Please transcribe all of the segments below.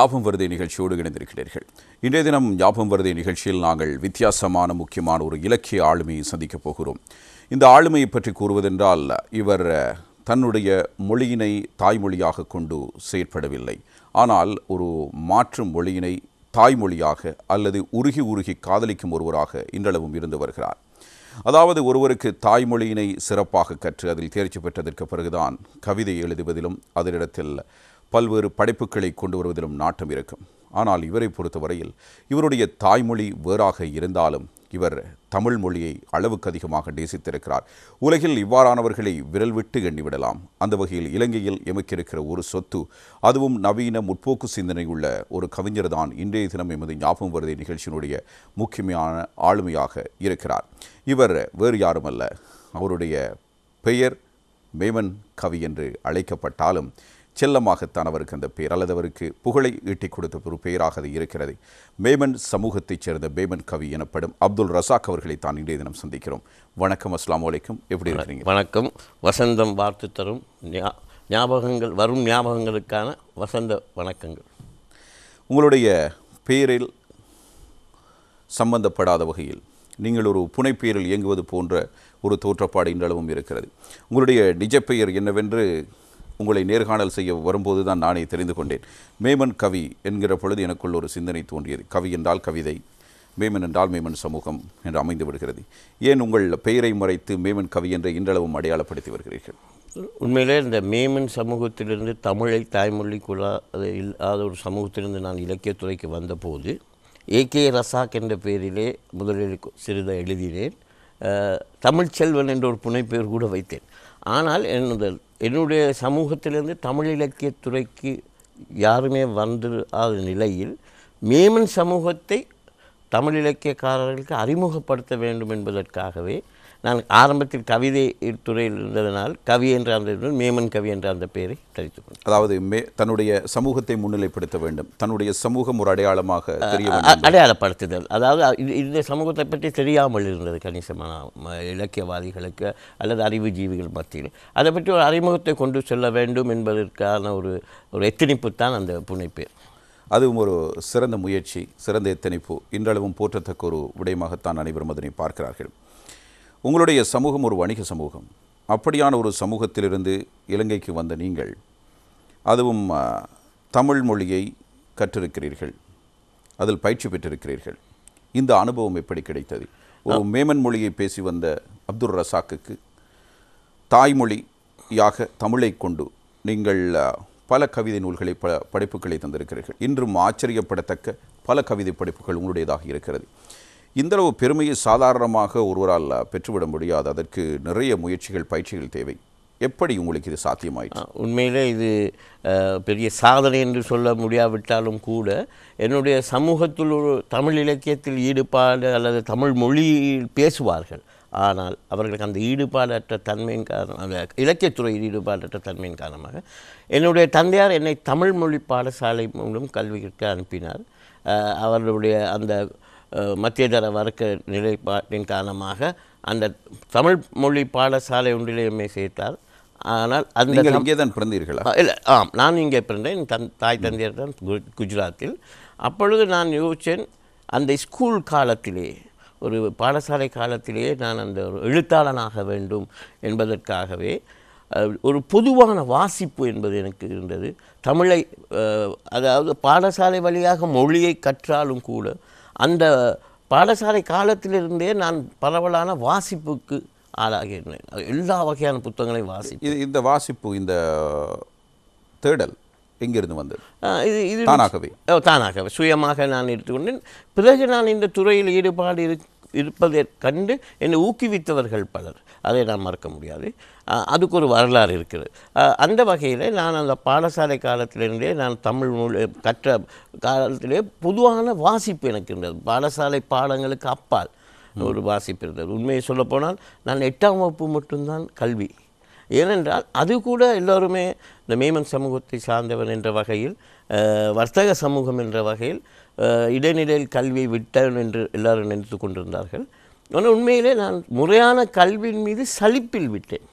ஞாபகம் வருதே நிகழ்ச்சியோடு இணைந்திருக்கிறீர்கள். இன்றைய தினம் ஞாபகம் வருதே நிகழ்ச்சியில் நாங்கள் வித்தியாசமான முக்கியமான ஒரு இலக்கிய ஆளுமையை சந்திக்கப் போகிறோம். இந்த ஆளுமையை பற்றி கூறுவதென்றால், இவர் தன்னுடைய மொழியினை தாய்மொழியாக கொண்டு செயற்படவில்லை. ஆனால் ஒரு மாற்று மொழியினை தாய்மொழியாக அல்லது உருகி காதலிக்கும் ஒருவராக இன்றளவும் இருந்து வருகிறார். அதாவது ஒருவருக்கு தாய்மொழியினை சிறப்பாக கற்று அதில் தேர்ச்சி பெற்றதற்கு பிறகுதான் கவிதை எழுதுவதிலும் அதனிடத்தில் பல்வேறு படைப்புகளை கொண்டு வருவதிலும் நாட்டம் இருக்கும். ஆனால் இவரை பொறுத்தவரையில் இவருடைய தாய்மொழி வேறாக இருந்தாலும் இவர் தமிழ் மொழியை அளவுக்கு அதிகமாக நேசித்திருக்கிறார். உலகில் இவ்வாறானவர்களை விரல் விட்டு எண்ணிவிடலாம். அந்த வகையில் இலங்கையில் எமக்கிருக்கிற ஒரு சொத்து, அதுவும் நவீன முற்போக்கு சிந்தனை உள்ள ஒரு கவிஞர் தான் இன்றைய தினம் எமது ஞாபகம் வருதே நிகழ்ச்சியினுடைய முக்கியமான ஆளுமையாக இருக்கிறார். இவர் வேறு யாருமல்ல, அவருடைய பெயர் மேமன் கவி என்று அழைக்கப்பட்டாலும் செல்லமாகத்தான் அவருக்கு அந்த பெயர் அல்லது அவருக்கு புகழை ஈட்டிக் கொடுத்த ஒரு பெயராக அது இருக்கிறது. மேமன் சமூகத்தைச் சேர்ந்த மேமன் கவி எனப்படும் அப்துல் ரசாக் அவர்களை தான் இன்றைய தினம் சந்திக்கிறோம். வணக்கம், அஸ்ஸலாமு அலைக்கும். எப்படி இருக்கிறீங்க? வணக்கம். வசந்தம் வார்த்து தரும் ஞாபகங்கள், வரும் ஞாபகங்களுக்கான வசந்த வணக்கங்கள். உங்களுடைய பெயரில் சம்பந்தப்படாத வகையில் நீங்கள் ஒரு புனைப்பெயரில் இயங்குவது போன்ற ஒரு தோற்றப்பாடு இன்றளவும் இருக்கிறது. உங்களுடைய நிஜ பெயர் என்னவென்று உங்களை நேர்காணல் செய்ய வரும்போது தான் நானே தெரிந்து கொண்டேன். மேமன் கவி என்கிற பொழுது எனக்குள் ஒரு சிந்தனை தோன்றியது. கவி என்றால் கவிதை, மேமன் என்றால் மேமன் சமூகம் என்று அமைந்து விடுகிறது. ஏன் உங்கள் பெயரை மறைத்து மேமன் கவி என்ற இன்றளவும் அடையாளப்படுத்தி வருகிறீர்கள்? உண்மையிலே இந்த மேமன் சமூகத்திலிருந்து தமிழை தாய்மொழி இல்லாத ஒரு சமூகத்திலிருந்து நான் இலக்கியத்துறைக்கு வந்தபோது ஏகே ரசாக் என்ற பெயரிலே முதலில் சிறிது எழுதினேன். தமிழ்ச்செல்வன் என்ற ஒரு புனைப்பெயர் கூட வைத்தேன். ஆனால் என்னுடைய சமூகத்திலிருந்து தமிழ் இலக்கியத்துறைக்கு யாருமே வந்துடாத நிலையில் மேமன் சமூகத்தை தமிழ் இலக்கியக்காரர்களுக்கு அறிமுகப்படுத்த வேண்டும் என்பதற்காகவே நான் ஆரம்பத்தில் கவிதை துறையில் இருந்ததனால் கவி என்ற அந்த மேமன் கவி என்ற அந்த பெயரை தரித்து கொண்டேன். அதாவது தன்னுடைய சமூகத்தை முன்னிலைப்படுத்த வேண்டும், தன்னுடைய சமூகம் ஒரு அடையாளமாக அடையாளப்படுத்துதல். அதாவது இந்த சமூகத்தை பற்றி தெரியாமல் இருந்தது கணிசமான இலக்கியவாதிகளுக்கு அல்லது அறிவுஜீவிகள் மத்தியில். அதை பற்றி ஒரு அறிமுகத்தை கொண்டு செல்ல வேண்டும் என்பதற்கான ஒரு எத்தனிப்பு தான் அந்த புனைப்பேர். அதுவும் ஒரு சிறந்த முயற்சி, சிறந்த எத்தனிப்பு. இன்றளவும் போற்றத்தக்க ஒரு விடயமாகத்தான் அனைவரும் அதனை பார்க்கிறார்கள். உங்களுடைய சமூகம் ஒரு வணிக சமூகம். அப்படியான ஒரு சமூகத்திலிருந்து இலங்கைக்கு வந்த நீங்கள், அதுவும் தமிழ் மொழியை கற்றிருக்கிறீர்கள், அதில் பயிற்சி பெற்றிருக்கிறீர்கள். இந்த அனுபவம் எப்படி கிடைத்தது? ஒரு மேமன் மொழியை பேசி வந்த அப்துல் ரசாக்குக்கு தாய்மொழியாக தமிழை கொண்டு நீங்கள் பல கவிதை நூல்களை படைப்புகளை தந்திருக்கிறீர்கள். இன்றும் ஆச்சரியப்படத்தக்க பல கவிதை படைப்புகள் உங்களுடையதாக இருக்கிறது. இந்தளவு பெருமையை சாதாரணமாக ஒருவரால் பெற்றுவிட முடியாது. அதற்கு நிறைய முயற்சிகள், பயிற்சிகள் தேவை. எப்படி உங்களுக்கு இது சாத்தியமாயிற்று? உண்மையிலே இது பெரிய சாதனை என்று சொல்ல முடியாவிட்டாலும் கூட என்னுடைய சமூகத்தில் ஒரு தமிழ் இலக்கியத்தில் ஈடுபாடு அல்லது தமிழ் மொழியில் பேசுவார்கள். ஆனால் அவர்களுக்கு அந்த ஈடுபாடற்ற தன்மையின் காரணம், அந்த இலக்கியத்துறையில் ஈடுபாடற்ற தன்மையின் காரணமாக என்னுடைய தந்தையார் என்னை தமிழ் மொழி பாடசாலை மூலம் கல்விக்கு அனுப்பினார். அவர்களுடைய அந்த மத்தியதர வர்க்க நிலைப்பாட்டின் காரணமாக அந்த தமிழ் மொழி பாடசாலை ஒன்றிலே எம்மை சேர்த்தார். ஆனால் அந்த இங்கே தான் பிறந்தீர்களா? இல்லை, நான் இங்கே பிறந்தேன். தாய் தந்தையர் தான் குஜராத்தில். அப்பொழுது நான் யோசித்தேன், அந்த ஸ்கூல் காலத்திலே, ஒரு பாடசாலை காலத்திலேயே நான் அந்த ஒரு எழுத்தாளனாக வேண்டும் என்பதற்காகவே ஒரு பொதுவான வாசிப்பு என்பது எனக்கு இருந்தது. தமிழை, அதாவது பாடசாலை வழியாக மொழியை கற்றாலும் கூட அந்த பாடசாலை காலத்திலிருந்தே நான் பரவலான வாசிப்புக்கு ஆளாகியிருந்தேன். எல்லா வகையான புத்தகங்களையும் வாசிப்பு. இந்த வாசிப்பு, இந்த தேடல் எங்கிருந்து வந்தது? இது தானாகவே சுயமாக நான் எடுத்துக்கொண்டேன். பிறகு நான் இந்த துறையில் ஈடுபாடு இருப்பதை கண்டு என்னை ஊக்குவித்தவர்கள் பலர், அதை நான் மறக்க முடியாது. அதுக்கு ஒரு வரலாறு இருக்கிறது. அந்த வகையில் நான் அந்த பாடசாலை காலத்திலிருந்தே நான் தமிழ் மொழி கற்ற காலத்திலே பொதுவான வாசிப்பு எனக்கு இருந்தது. பாடசாலை பாடங்களுக்கு அப்பால் ஒரு வாசிப்பு இருந்தது. உண்மையை சொல்லப்போனால் நான் 8ஆம் வகுப்பு மட்டும்தான் கல்வி. ஏனென்றால் அது கூட எல்லோருமே இந்த மேமன் சமூகத்தை சார்ந்தவன் என்ற வகையில், வர்த்தக சமூகம் என்ற வகையில் இடைநிலையில் கல்வியை விட்டேன் என்று எல்லாரும் நினைத்து கொண்டிருந்தார்கள். ஆனால் உண்மையிலே நான் முறையான கல்வியின் மீது சலிப்பில் விட்டேன்.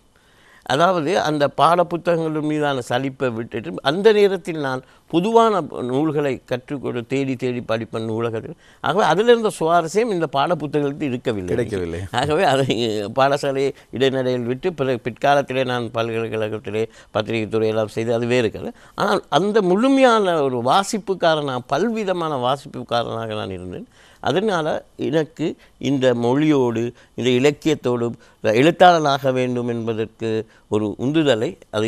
அதாவது அந்த பாடப்புத்தகங்கள் மீதான சலிப்பை விட்டுட்டு அந்த நேரத்தில் நான் பொதுவான நூல்களை கற்றுக்கொண்டு தேடி தேடி படிப்பேன் நூலகத்தில். ஆகவே அதில் இருந்த சுவாரஸ்யம் இந்த பாடப்புத்தகத்தில் கிடைக்கவில்லை. ஆகவே அதை பாடசாலை இடைநடையில் விட்டு பிற்காலத்திலே நான் பல்கலைக்கழகத்திலே பத்திரிகை துறையெல்லாம் செய்து அது வேறு கதை. ஆனால் அந்த முழுமையான ஒரு வாசிப்புக்காரனாக பல்விதமான வாசிப்புக்காரனாக நான் இருந்தேன். அதனால் எனக்கு இந்த மொழியோடு இந்த இலக்கியத்தோடு எழுத்தாளனாக வேண்டும் என்பதற்கு ஒரு உந்துதலை அது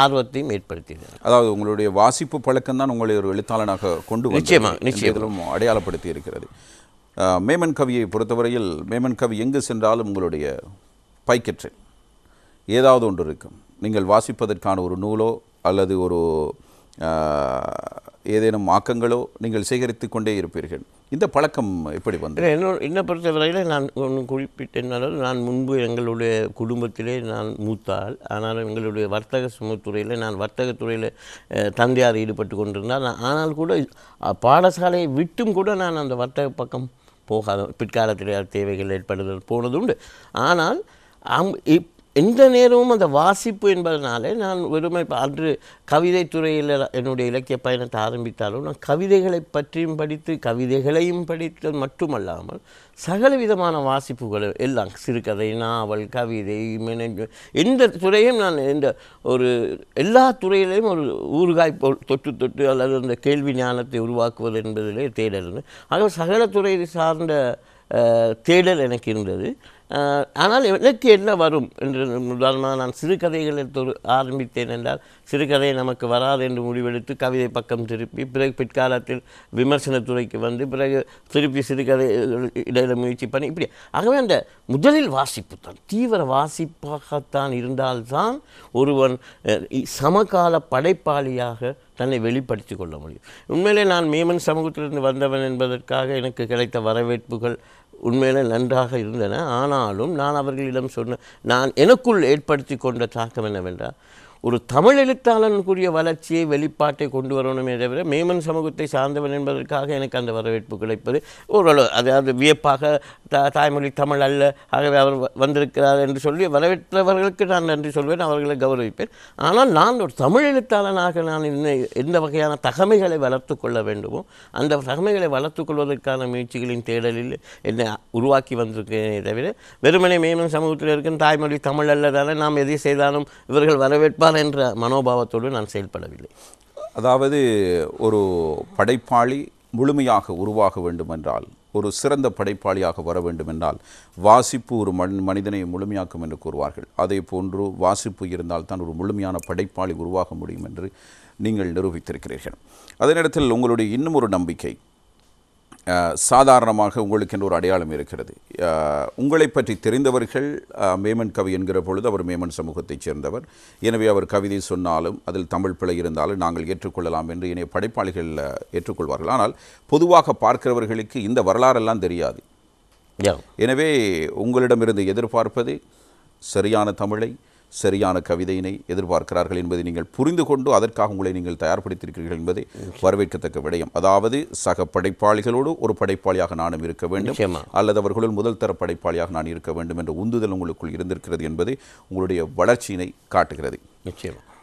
ஆர்வத்தையும் ஏற்படுத்தியது. அதாவது உங்களுடைய வாசிப்பு பழக்கம்தான் உங்களை ஒரு எழுத்தாளனாக கொண்டு நிச்சயமாக அடையாளப்படுத்தி இருக்கிறது. மேமன் கவியை பொறுத்தவரையில் மேமன் கவி எங்கு சென்றாலும் உங்களுடைய பைக்கெற்றில் ஏதாவது ஒன்று இருக்கும். நீங்கள் வாசிப்பதற்கான ஒரு நூலோ அல்லது ஒரு ஏதேனும் ஆக்கங்களோ நீங்கள் சேகரித்து கொண்டே இருப்பீர்கள். இந்த பழக்கம் எப்படி வந்தது? என்னை பொறுத்தவரையில் நான் ஒன்று குறிப்பிட்டேன்னாலும், நான் முன்பு எங்களுடைய குடும்பத்திலே நான் மூத்தாள். ஆனாலும் எங்களுடைய வர்த்தக சுமத்துறையில் நான் வர்த்தகத்துறையில் தந்தையார் ஈடுபட்டு கொண்டிருந்தால், ஆனால் கூட பாடசாலையை விட்டும் கூட நான் அந்த வர்த்தக பக்கம் போகாத பிற்காலத்தில் தேவைகள் ஏற்படுதல் போனது உண்டு. ஆனால் எந்த நேரமும் அந்த வாசிப்பு என்பதனாலே நான் வெறுமை அன்று கவிதை துறையில் என்னுடைய இலக்கிய பயணத்தை ஆரம்பித்தாலும் நான் கவிதைகளை பற்றியும் படித்து கவிதைகளையும் படித்தது மட்டுமல்லாமல் சகல விதமான வாசிப்புகள் எல்லாம் சிறுகதை, நாவல், கவிதை, எந்த துறையும் நான் எல்லா துறையிலையும் ஒரு ஊறுகாய் தொட்டு தொட்டு அல்லது அந்த கேள்வி ஞானத்தை உருவாக்குவது என்பதிலே தேடல். ஆக சகல துறை சார்ந்த தேடல் எனக்கு இருந்தது. ஆனால் எனக்கு என்ன வரும் என்று உதாரணமாக நான் சிறுகதைகளை ஆரம்பித்தேன் என்றால் சிறுகதை நமக்கு வராது என்று முடிவெடுத்து கவிதை பக்கம் திருப்பி பிறகு பிற்காலத்தில் விமர்சனத்துறைக்கு வந்து பிறகு திருப்பி சிறுகதை இடையில முயற்சி பண்ணி இப்படி. ஆகவே அந்த முதலில் வாசிப்பு தான் தீவிர வாசிப்பாகத்தான் இருந்தால்தான் ஒருவன் சமகால படைப்பாளியாக தன்னை வெளிப்படுத்தி கொள்ள முடியும். உண்மையிலே நான் மேமன் சமூகத்திலிருந்து வந்தவன் என்பதற்காக எனக்கு கிடைத்த வரவேற்புகள் உண்மையிலே நன்றாக இருந்தன. ஆனாலும் நான் அவர்களிடம் நான் எனக்குள் ஏற்படுத்தி கொண்ட தாக்கம் என்னவென்றால், ஒரு தமிழ் எழுத்தாளனுக்குரிய வளர்ச்சியை வெளிப்பாட்டை கொண்டு வரணுமே தவிர மேமன் சமூகத்தை சார்ந்தவன் என்பதற்காக எனக்கு அந்த வரவேற்பு கிடைப்பது ஓரளவு அதாவது வியப்பாக தாய்மொழி தமிழ் அல்ல, ஆகவே அவர் வந்திருக்கிறார் என்று சொல்லி வரவேற்றவர்களுக்கு நான் நன்றி சொல்வேன், அவர்களை கௌரவிப்பேன். ஆனால் நான் ஒரு தமிழ் எழுத்தாளனாக நான் எந்த வகையான தகமைகளை வளர்த்து கொள்ள வேண்டுமோ அந்த தகமைகளை வளர்த்து கொள்வதற்கான முயற்சிகளின் தேடலில் என்னை உருவாக்கி வந்திருக்கிறேனே தவிர வெறுமனே மேமன் சமூகத்தில் இருக்கும் தாய்மொழி தமிழ் அல்ல தானே நாம் எதை செய்தாலும் இவர்கள் வரவேற்பார் என்ற மனோபாவத்தோடு நான் செயல்படவில்லை. அதாவது ஒரு படைப்பாளி முழுமையாக உருவாக வேண்டுமென்றால், ஒரு சிறந்த படைப்பாளியாக வர வேண்டுமென்றால் வாசிப்பு ஒரு மனிதனை முழுமையாக்கும் என்று கூறுவார்கள். அதே போன்று வாசிப்பு இருந்தால் தான் ஒரு முழுமையான படைப்பாளி உருவாக முடியும் என்று நீங்கள் நிரூபித்திருக்கிறீர்கள். அதே நேரத்தில் உங்களுடைய இன்னும் ஒரு நம்பிக்கை, சாதாரணமாக உங்களுக்கு என்று ஒரு அடையாளம் இருக்கிறது. உங்களை பற்றி தெரிந்தவர்கள் மேமன் கவி என்கிற பொழுது அவர் மேமன் சமூகத்தைச் சேர்ந்தவர், எனவே அவர் கவிதை சொன்னாலும் அதில் தமிழ் பிழை இருந்தாலும் நாங்கள் ஏற்றுக்கொள்ளலாம் என்று இணைய படைப்பாளிகள் ஏற்றுக்கொள்வார்கள். ஆனால் பொதுவாக பார்க்கிறவர்களுக்கு இந்த வரலாறெல்லாம் தெரியாது. எனவே உங்களிடமிருந்து எதிர்பார்ப்பது சரியான தமிழை, சரியான கவிதையினை எதிர்பார்க்கிறார்கள் என்பதை நீங்கள் புரிந்து கொண்டு அதற்காக உங்களை நீங்கள் தயார்படுத்தியிருக்கிறீர்கள் என்பதை வரவேற்கத்தக்க விடயம். அதாவது சக படைப்பாளிகளோடு ஒரு படைப்பாளியாக நானும் இருக்க வேண்டும், அல்லது அவர்களுள் முதல் தர படைப்பாளியாக நான் இருக்க வேண்டும் என்ற உந்துதல் உங்களுக்குள் இருந்திருக்கிறது என்பதை உங்களுடைய வளர்ச்சியினை காட்டுகிறது.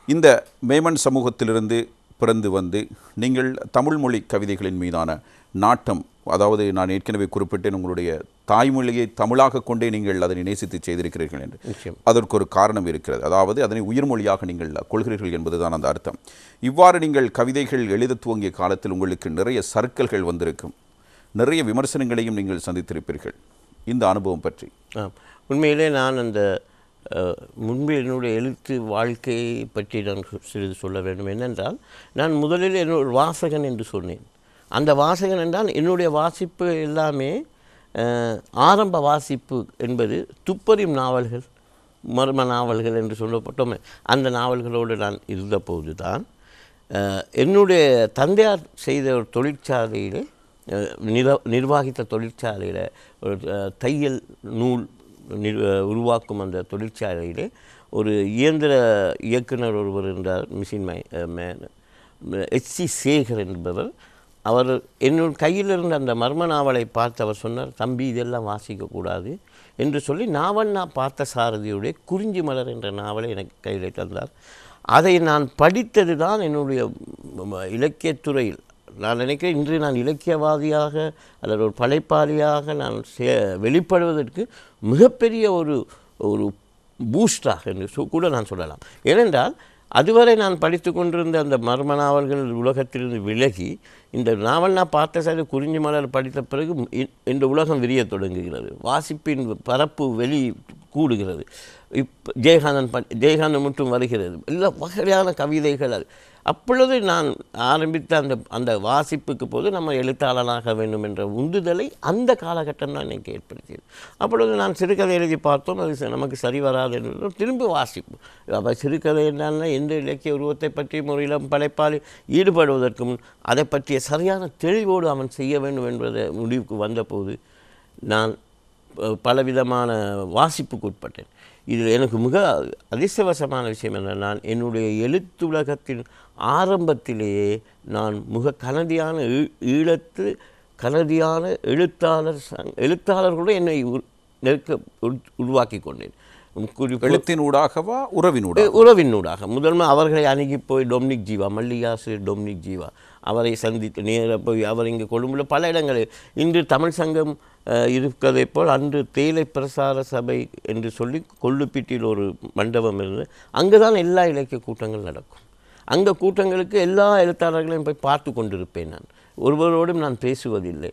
இந்த மேமன் சமூகத்திலிருந்து பிறந்து வந்து நீங்கள் தமிழ் மொழி கவிதைகளின் மீதான நாட்டம், அதாவது நான் ஏற்கனவே குறிப்பிட்டேன் உங்களுடைய தாய்மொழியை தமிழாக கொண்டே நீங்கள் அதனை நேசித்து செய்திருக்கிறீர்கள் என்று. அதற்கு ஒரு காரணம் இருக்கிறது, அதாவது அதனை உயிர்மொழியாக நீங்கள் கொள்கிறீர்கள் என்பதுதான் அந்த அர்த்தம். இவ்வாறு நீங்கள் கவிதைகள் எழுத துவங்கிய காலத்தில் உங்களுக்கு நிறைய சர்க்கல்கள் வந்திருக்கும், நிறைய விமர்சனங்களையும் நீங்கள் சந்தித்திருப்பீர்கள். இந்த அனுபவம் பற்றி? உண்மையிலே நான் அந்த முன்பு என்னுடைய எழுத்து வாழ்க்கையை பற்றி நான் சிறிது சொல்ல வேண்டும். என்னென்றால், நான் முதலில் என்னோட வாசகன் என்று சொன்னேன். அந்த வாசகன் என்றால் என்னுடைய வாசிப்பு எல்லாமே ஆரம்ப வாசிப்பு என்பது துப்பறியும் நாவல்கள், மர்ம நாவல்கள் என்று சொல்லப்பட்டோமே, அந்த நாவல்களோடு நான் இருந்தபோது தான் என்னுடைய தந்தையார் செய்த ஒரு தொழிற்சாலையில் நிர்வாகித்த தொழிற்சாலையில் ஒரு தையல் நூல் உருவாக்கும் அந்த தொழிற்சாலையிலே ஒரு இயந்திர இயக்குனர் ஒருவர் இருந்தார், மிஷின் மேன், HC சேகர் என்பவர். அவர் என்னோட கையில் இருந்த அந்த மர்ம நாவலை பார்த்து அவர் சொன்னார், தம்பி இதெல்லாம் வாசிக்கக்கூடாது என்று சொல்லி நாவண்ணா பார்த்த சாரதியுடைய குறிஞ்சி மலர் என்ற நாவலை எனக்கு கையில் தந்தார். அதை நான் படித்தது தான் என்னுடைய இலக்கியத்துறையில் நான் நினைக்கிறேன் இன்று நான் இலக்கியவாதியாக அல்லது ஒரு படைப்பாளியாக நான் வெளிப்படுவதற்கு மிகப்பெரிய ஒரு பூஸ்டாக என்று கூட நான் சொல்லலாம். ஏனென்றால் அதுவரை நான் படித்து கொண்டிருந்த அந்த மர்ம நாவல்கள் உலகத்திலிருந்து விலகி இந்த நாவல் நான் பார்த்த சார் குறிஞ்சி மலர் படித்த பிறகு இந்த உலகம் விரிய தொடங்குகிறது. வாசிப்பின் பரப்பு வெளி கூடுகிறது. ஜெயகாந்தன் மட்டும் வருகிறது. எல்லா வகையான கவிதைகள் அது. அப்பொழுது நான் ஆரம்பித்த அந்த வாசிப்புக்கு போது நம்ம எழுத்தாளனாக வேண்டும் என்ற உந்துதலை அந்த காலகட்டம் தான் எனக்கு ஏற்படுத்தியது. அப்பொழுது நான் சிறுகதை எழுதி பார்த்தோம், அது நமக்கு சரி வராது என்று திரும்பி வாசிப்பு. அப்போ சிறுகதை என்றால் எந்த இலக்கிய உருவத்தை பற்றியும் ஒரு இளம் படைப்பாளி ஈடுபடுவதற்கு முன் அதை பற்றிய சரியான தெளிவோடு அவன் செய்ய வேண்டும் என்பதை முடிவுக்கு வந்தபோது நான் பலவிதமான வாசிப்புக்கு உட்பட்டேன். இதில் எனக்கு மிக அதிர்ஷ்டவசமான விஷயம் என்ன, நான் என்னுடைய எழுத்துலகத்தின் ஆரம்பத்திலேயே நான் மிக கனதியான கனதியான எழுத்தாளர்களோடு என்னை உருவாக்கி கொண்டேன். எழுத்தினூடாகவா உறவினூடாக முதன்மை அவர்களை அணுகி போய் டொமினிக் ஜீவா, மல்லிகாசு டொமினிக் ஜீவா அவரை சந்தித்து நேராக போய் அவர் இங்கே கொழும்புல பல இடங்களில் இன்று தமிழ் சங்கம் இருக்கிறதை போல் அன்று தேயிலை பிரசார சபை என்று சொல்லி கொள்ளுப்பிட்டியில் ஒரு மண்டபம் இருந்து அங்கே தான் எல்லா இலக்கிய கூட்டங்கள் நடக்கும். அங்கே கூட்டங்களுக்கு எல்லா எழுத்தாளர்களையும் போய் பார்த்து கொண்டிருப்பேன். நான் ஒருவரோடும் நான் பேசுவதில்லை.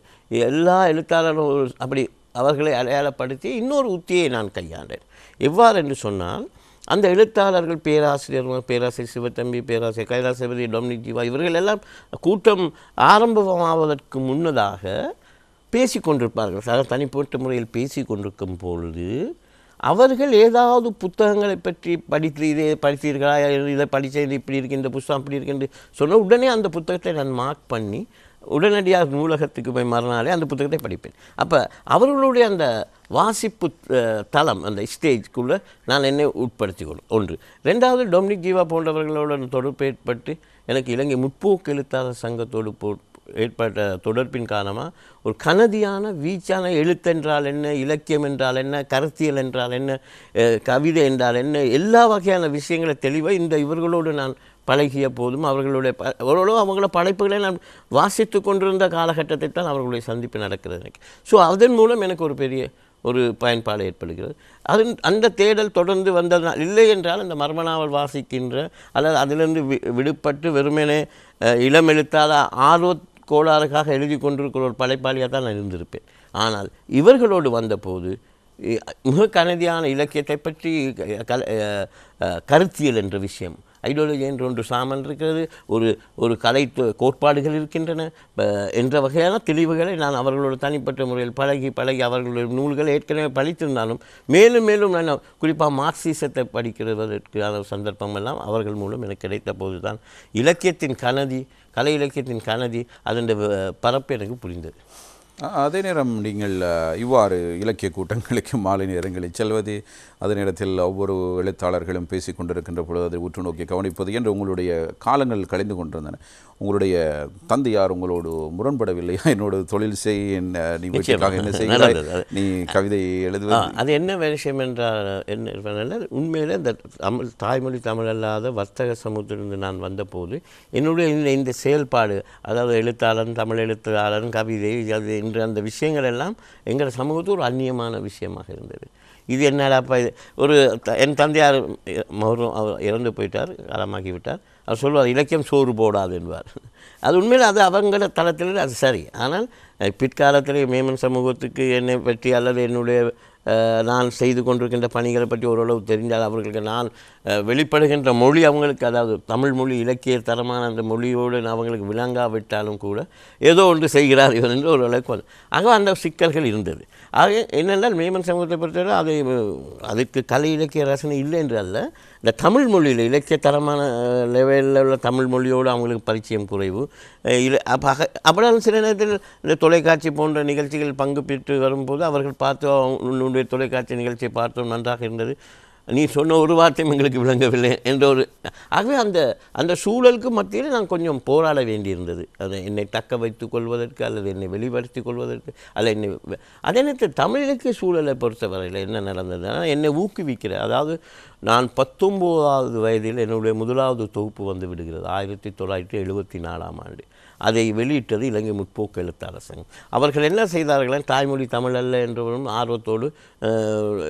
எல்லா எழுத்தாளர்களும் அப்படி அவர்களை அடையாளப்படுத்தி இன்னொரு உத்தியை நான் கையாண்டேன். எவ்வாறு என்று சொன்னால் அந்த எழுத்தாளர்கள் பேராசிரியர் சிவத்தம்பி, பேராசிரியர் கைலாசபதி, டொமினிக் ஜீவா இவர்கள் எல்லாம் கூட்டம் ஆரம்பமாவதற்கு முன்னதாக பேசி கொண்டிருப்பார்கள். தனிப்பட்ட முறையில் பேசி கொண்டிருக்கும் பொழுது அவர்கள் ஏதாவது புத்தகங்களை பற்றி படித்தீர்களா, இதை படித்தது இப்படி இருக்கு, இந்த புத்தகம் அப்படி இருக்குன்னு சொன்ன உடனே அந்த புத்தகத்தை நான் மார்க் பண்ணி உடனடியாக நூலகத்துக்கு போய் மறுநாளே அந்த புத்தகத்தை படிப்பேன். அப்போ அவர்களுடைய அந்த வாசிப்பு தளம் அந்த ஸ்டேஜ்க்குள்ளே நான் என்னை உட்படுத்திக்கொள்ளும் ஒன்று. ரெண்டாவது டொமினிக் ஜீவா போன்றவர்களோட தொடர்பு ஏற்பட்டு எனக்கு இலங்கை முற்போக்கு எழுத்தாளர் சங்கத்தோடு ஏற்பட்ட தொடர்பின் காரணமாக ஒரு கனதியான வீச்சான எழுத்தென்றால் என்ன, இலக்கியம் என்றால் என்ன, கருத்தியல் என்றால் என்ன, கவிதை என்றால் என்ன, எல்லா வகையான விஷயங்களை தெளிவாக இவர்களோடு நான் பழகிய போதும் அவங்களோட படைப்புகளை நான் வாசித்து கொண்டிருந்த காலகட்டத்தை தான் அவர்களுடைய சந்திப்பு நடக்கிறது எனக்கு. ஸோ அதன் மூலம் எனக்கு ஒரு பெரிய பயன்பாடு ஏற்படுகிறது. அந்த தேடல் தொடர்ந்து வந்ததுனால் இல்லை என்றால் அந்த மர்மநாவல் வாசிக்கின்ற அல்லது அதிலிருந்து விடுபட்டு வெறுமனே இளம் எழுத்தாத கோளாறுக்காக எழுதி கொண்டிருக்கிற ஒரு படைப்பாளியாக தான் நான் இருந்திருப்பேன். ஆனால் இவர்களோடு வந்தபோது மிக கனதியான இலக்கியத்தை பற்றி கருத்தியல் என்ற விஷயம், ஐடியாலஜி என்ற ஒன்று சாமன் இருக்கிறது, ஒரு கலை கோட்பாடுகள் இருக்கின்றன என்ற வகையான தெளிவுகளை நான் அவர்களோட தனிப்பட்ட முறையில் பழகி அவர்களுடைய நூல்களை ஏற்கனவே படித்திருந்தாலும் மேலும் நான் குறிப்பாக மார்க்சிசத்தை படிக்கிறதற்கான சந்தர்ப்பம் எல்லாம் அவர்கள் மூலம் எனக்கு கிடைத்த போது தான் இலக்கியத்தின் கனதி, கலை இலக்கியத்தின் கனதி அதன் பரப்பு எனக்கு புரிந்தது. அதே நேரம் நீங்கள் இவ்வாறு இலக்கிய கூட்டங்களுக்கு மாலை நேரங்களில் செல்வது, அதே நேரத்தில் ஒவ்வொரு எழுத்தாளர்களும் பேசி கொண்டிருக்கின்ற பொழுது அதை உற்று நோக்கி கவனிப்பது என்று உங்களுடைய காலங்கள் கழிந்து கொண்டிருந்தன. உங்களுடைய தந்தையார் உங்களோடு முரண்படவில்லையா? என்னோட தொழில் செய், நீ வீட்டுக்காக என்ன செய்கிறாய், நீ கவிதை எழுதுவது, அது என்ன விஷயம் என்றால் என்ன உண்மையில் இந்த தாய்மொழி தமிழ் அல்லாத வர்த்தக சமூகத்திலிருந்து நான் வந்தபோது என்னுடைய இந்த செயல்பாடு, அதாவது எழுத்தாளன், தமிழ் எழுத்தாளன், கவிதை என்ற அந்த விஷயங்கள் எல்லாம் எங்கள் சமூகத்தில் ஒரு அந்நியமான விஷயமாக இருந்தது. இது என்னடாப்பா இது என் தந்தையார் அவர் இறந்து போயிட்டார், காலமாக்கி விட்டார். அவர் சொல்வார் இலக்கியம் சோறு போடாது என்பார். அது உண்மையில் அது அவங்கள தளத்தில் அது சரி. ஆனால் பிற்காலத்தில் மேமன் சமூகத்துக்கு என்னை பற்றி அல்லது என்னுடைய நான் செய்து கொண்டிருக்கின்ற பணிகளை பற்றி ஓரளவு தெரிந்தால் அவர்களுக்கு நான் வெளிப்படுகின்ற மொழி அவங்களுக்கு, அதாவது தமிழ் மொழி இலக்கிய தரமான அந்த மொழியோடு அவங்களுக்கு விளங்காவிட்டாலும் கூட ஏதோ ஒன்று செய்கிறார் இவர் என்று ஓரளவுக்கு வந்து ஆக அந்த சிக்கல்கள் இருந்தது. ஆக என்னென்றால் மேமன் சமூகத்தை பொறுத்தவரை அதுக்கு கலை இலக்கிய ரசனை இல்லை என்று அல்ல, இந்த தமிழ் மொழியில் இலக்கிய தரமான லெவலில் உள்ள தமிழ் மொழியோடு அவங்களுக்கு பரிச்சயம் குறைவு. அப்படின்னா சில நேரத்தில் இந்த தொலைக்காட்சி போன்ற நிகழ்ச்சிகள் பங்கு பெற்று வரும்போது அவர்கள் பார்த்து உன்னுடைய தொலைக்காட்சி நிகழ்ச்சியை பார்த்தோம், நன்றாக இருந்தது, நீ சொன்ன ஒரு வார்த்தையும் எங்களுக்கு விளங்கவில்லை என்ற ஒரு ஆகவே அந்த சூழலுக்கு மத்தியில் நான் கொஞ்சம் போராட வேண்டியிருந்தது. அதை என்னை தக்க வைத்துக் கொள்வதற்கு அல்லது என்னை வெளிப்படுத்தி கொள்வதற்கு அல்ல என்னை அதே நேரத்தில் தமிழ் இலக்கிய சூழலை பொறுத்தவரையில் என்ன நடந்தது, என்னை ஊக்குவிக்கிற, அதாவது நான் 19வது வயதில் என்னுடைய முதலாவது தொகுப்பு வந்து விடுகிறது 1974ஆம் ஆண்டு. அதை வெளியிட்டது இலங்கை முற்போக்கு எழுத்தாளர் சங்கம். அவர்கள் என்ன செய்தார்கள், தாய்மொழி தமிழ் அல்ல என்றவரும் ஆர்வத்தோடு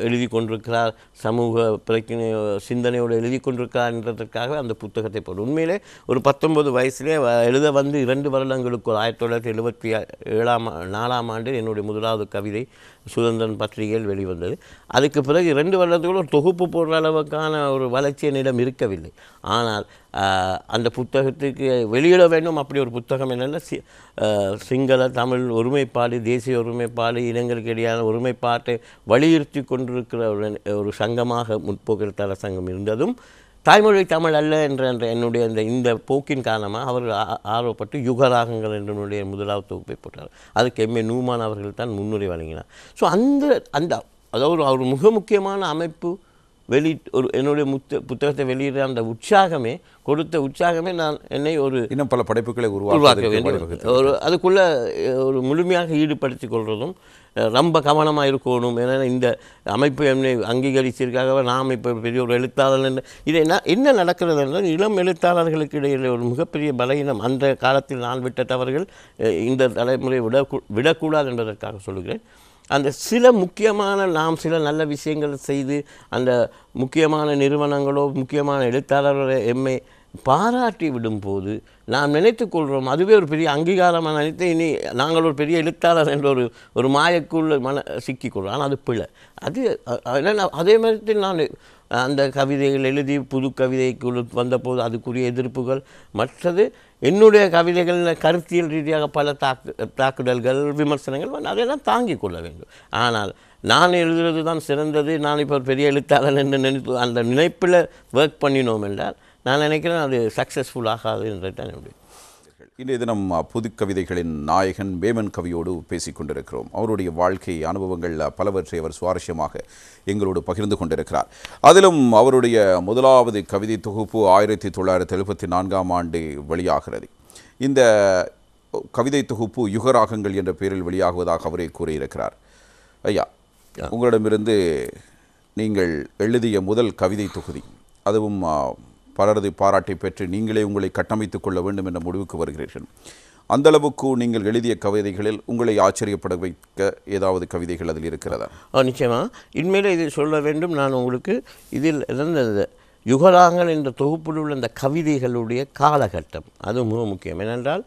எழுதி கொண்டிருக்கிறார், சமூக பிரச்சனை சிந்தனையோடு எழுதி கொண்டிருக்கிறார் என்றதற்காக அந்த புத்தகத்தை போட்டு உண்மையிலே ஒரு 19 வயசுலேயே எழுத வந்து 2 வருடங்களுக்கு 1974ஆம் ஆண்டு என்னுடைய முதலாவது கவிதை சுதந்திரன் பத்திரிகையில் வெளிவந்தது. அதுக்கு பிறகு 2 வருடத்துக்குள்ள ஒரு தொகுப்பு போடுற அளவுக்கான ஒரு வளர்ச்சி என்னிடம் இருக்கவில்லை. ஆனால் அந்த புத்தகத்துக்கு வெளியிட வேண்டும் அப்படி ஒரு புத்தகம் என்னென்னா சிங்கள தமிழ் ஒருமைப்பாடு, தேசிய ஒருமைப்பாடு, இனங்களுக்கு இடையான ஒருமைப்பாட்டை வலியுறுத்தி கொண்டிருக்கிற ஒரு சங்கமாக முற்போக்கு எழுத்தாளர் சங்கம் இருந்ததும் தாய்மொழி தமிழ் அல்ல என்ற என்னுடைய இந்த போக்கின் காரணமாக அவர்கள் ஆர்வப்பட்டு யுகராகங்கள் என்னுடைய முதலாவது தொகுப்பை போட்டார். அதுக்கு எம்ஏ நூமான் அவர்கள் தான் முன்னுரை வழங்கினார். ஸோ அந்த அதாவது அவர் மிக முக்கியமான அமைப்பு என்னுடைய புத்தகத்தை வெளியிட அந்த உற்சாகமே கொடுத்த உற்சாகமே நான் என்னை ஒரு இன்னும் பல படைப்புகளை உருவாக்க வேண்டும், ஒரு அதுக்குள்ளே ஒரு முழுமையாக ஈடுபடுத்திக் கொள்வதும் ரொம்ப கவனமாக இருக்கணும். ஏன்னா இந்த அமைப்பு என்னை அங்கீகரிச்சிருக்காக நாம் இப்போ பெரிய ஒரு எழுத்தாளர் இதை என்ன நடக்கிறது என்றால் இளம் எழுத்தாளர்களுக்கு இடையில் ஒரு மிகப்பெரிய பலகீனம். அந்த காலத்தில் நான் விட்ட தவறுகள் இந்த தலைமுறை விடக்கூடாது என்பதற்காக சொல்லுகிறேன். அந்த சில முக்கியமான நாம் சில நல்ல விஷயங்கள் செய்து அந்த முக்கியமான நிறுவனங்களோ முக்கியமான எழுத்தாளர்களோ எம்மை பாராட்டி விடும்போது நாம் நினைத்து கொள்கிறோம் அதுவே ஒரு பெரிய அங்கீகாரமாக நினைத்து இனி நாங்கள் ஒரு பெரிய எழுத்தாளர் என்ற ஒரு மாயக்குள்ள சிக்கிக்கொள்கிறோம். ஆனால் அது பிழை. அது என்னென்ன அதே மாதிரி நான் அந்த கவிதைகள் எழுதி புது கவிதைக்குள் வந்தபோது அதுக்குரிய எதிர்ப்புகள், மற்றது என்னுடைய கவிதைகள் கருத்தியல் ரீதியாக பல தாக்குதல்கள் விமர்சனங்கள் அதையெல்லாம் தாங்கிக் கொள்ள வேண்டும். ஆனால் நான் எழுதுறது தான் சிறந்தது, நான் இப்போ ஒரு பெரிய எழுத்தாளர் என்று நினைப்பு அந்த நினைப்பில் ஒர்க் பண்ணினோம் என்றால் நான் நினைக்கிறேன் அது சக்ஸஸ்ஃபுல் ஆகாது என்றது தான் என்னுடைய. இன்றைய தினம் புது கவிதைகளின் நாயகன் வேமன் கவியோடு பேசிக் கொண்டிருக்கிறோம். அவருடைய வாழ்க்கை அனுபவங்கள் பலவற்றை அவர் சுவாரஸ்யமாக எங்களோடு பகிர்ந்து கொண்டிருக்கிறார். அதிலும் அவருடைய முதலாவது கவிதை தொகுப்பு 1974ஆம் ஆண்டு வெளியாகிறது. இந்த கவிதை தொகுப்பு யுகராகங்கள் என்ற பெயரில் வெளியாகுவதாக அவரே கூறியிருக்கிறார். ஐயா, உங்களிடமிருந்து நீங்கள் எழுதிய முதல் கவிதை தொகுதி, அதுவும் பலரது பாராட்டை பெற்று நீங்களே உங்களை கட்டமைத்துக் கொள்ள வேண்டும் என்ற முடிவுக்கு வருகிறீர்கள். அந்தளவுக்கு நீங்கள் எழுதிய கவிதைகளில் உங்களை ஆச்சரியப்பட வைக்க ஏதாவது கவிதைகள் அதில் இருக்கிறதா? நிச்சயமாக. இனிமேல் இது சொல்ல வேண்டும். நான் உங்களுக்கு இதில் இருந்த யுகராகங்கள் என்ற தொகுப்பில் உள்ள அந்த கவிதைகளுடைய காலகட்டம் அது மிக முக்கியம். ஏனென்றால்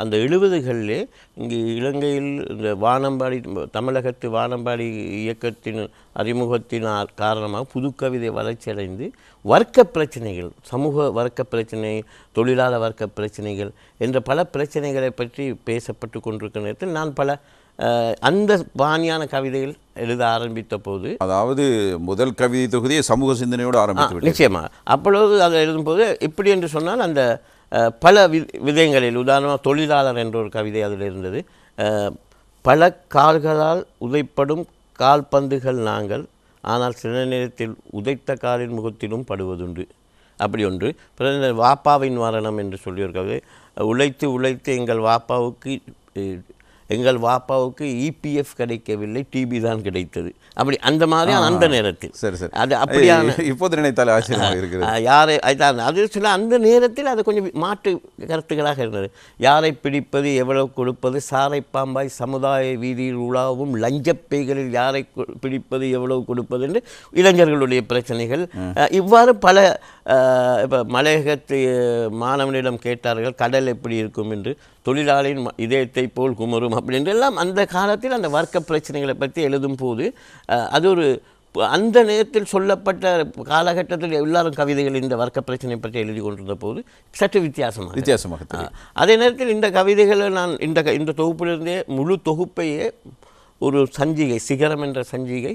அந்த 70களிலே இங்கு இலங்கையில் இந்த வானம்பாடி தமிழகத்து வானம்பாடி இயக்கத்தின் அறிமுகத்தின் காரணமாக புது கவிதை வளர்ச்சியடைந்து வர்க்க பிரச்சனைகள், சமூக வர்க்க பிரச்சனை, தொழிலாளர் வர்க்க பிரச்சனைகள் என்ற பல பிரச்சனைகளை பற்றி பேசப்பட்டு கொண்டிருக்கிற நேரத்தில் நான் பல அந்த பாணியான கவிதைகள் எழுத ஆரம்பித்த போது, அதாவது முதல் கவிதை தொகுதியை சமூக சிந்தனையோடு ஆரம்பித்து நிச்சயமாக அப்பொழுது அதை எழுதும்போது எப்படி என்று சொன்னால் அந்த பல விதயங்களில் உதாரணமாக தொழிலாளர் என்ற ஒரு கவிதை அதில் இருந்தது. பல கால்களால் உதைப்படும் கால்பந்துகள் நாங்கள், ஆனால் சில நேரத்தில் உதைத்த காலின் முகத்திலும் படுவதுண்டு அப்படி ஒன்று. பிறகு வாப்பாவின் மரணம் என்று சொல்லி ஒரு கவிதை, உழைத்து உழைத்து எங்கள் வாப்பாவுக்கு இபிஎஃப் கிடைக்கவில்லை, டிபி தான் கிடைத்தது. அப்படி அந்த மாதிரி அந்த நேரத்தில் சரி சரி அது அப்படியான இப்போது நினைத்தாலே ஆச்சரியமாக இருக்கிறது. யாரை அது சில அந்த நேரத்தில் அது கொஞ்சம் மாற்று கருத்துக்களாக இருந்தது. யாரை பிடிப்பது, எவ்வளவு கொடுப்பது, சாரை பாம்பாய் சமுதாய வீதியில் உலாவும் லஞ்சப்பைகளில் யாரை பிடிப்பது, எவ்வளவு கொடுப்பது என்று இளைஞர்களுடைய பிரச்சனைகள். இவ்வாறு பல இப்போ மலையகத்து மாணவனிடம் கேட்டார்கள் கடல் எப்படி இருக்கும் என்று, தொழிலாளியின் இதயத்தை போல் குமரும் அப்படின்றெல்லாம் அந்த காலத்தில் அந்த வர்க்க பிரச்சனைகளை பற்றி எழுதும் போது அது ஒரு அந்த நேரத்தில் சொல்லப்பட்ட காலகட்டத்தில் எல்லாரும் கவிதைகள் இந்த வர்க்க பிரச்சனை பற்றி எழுதி கொண்டிருந்த போது சற்று வித்தியாசமாக. அதே நேரத்தில் இந்த கவிதைகளை நான் இந்த தொகுப்பிலிருந்தே முழு தொகுப்பையே ஒரு சஞ்சிகை, சிகரம் என்ற சஞ்சிகை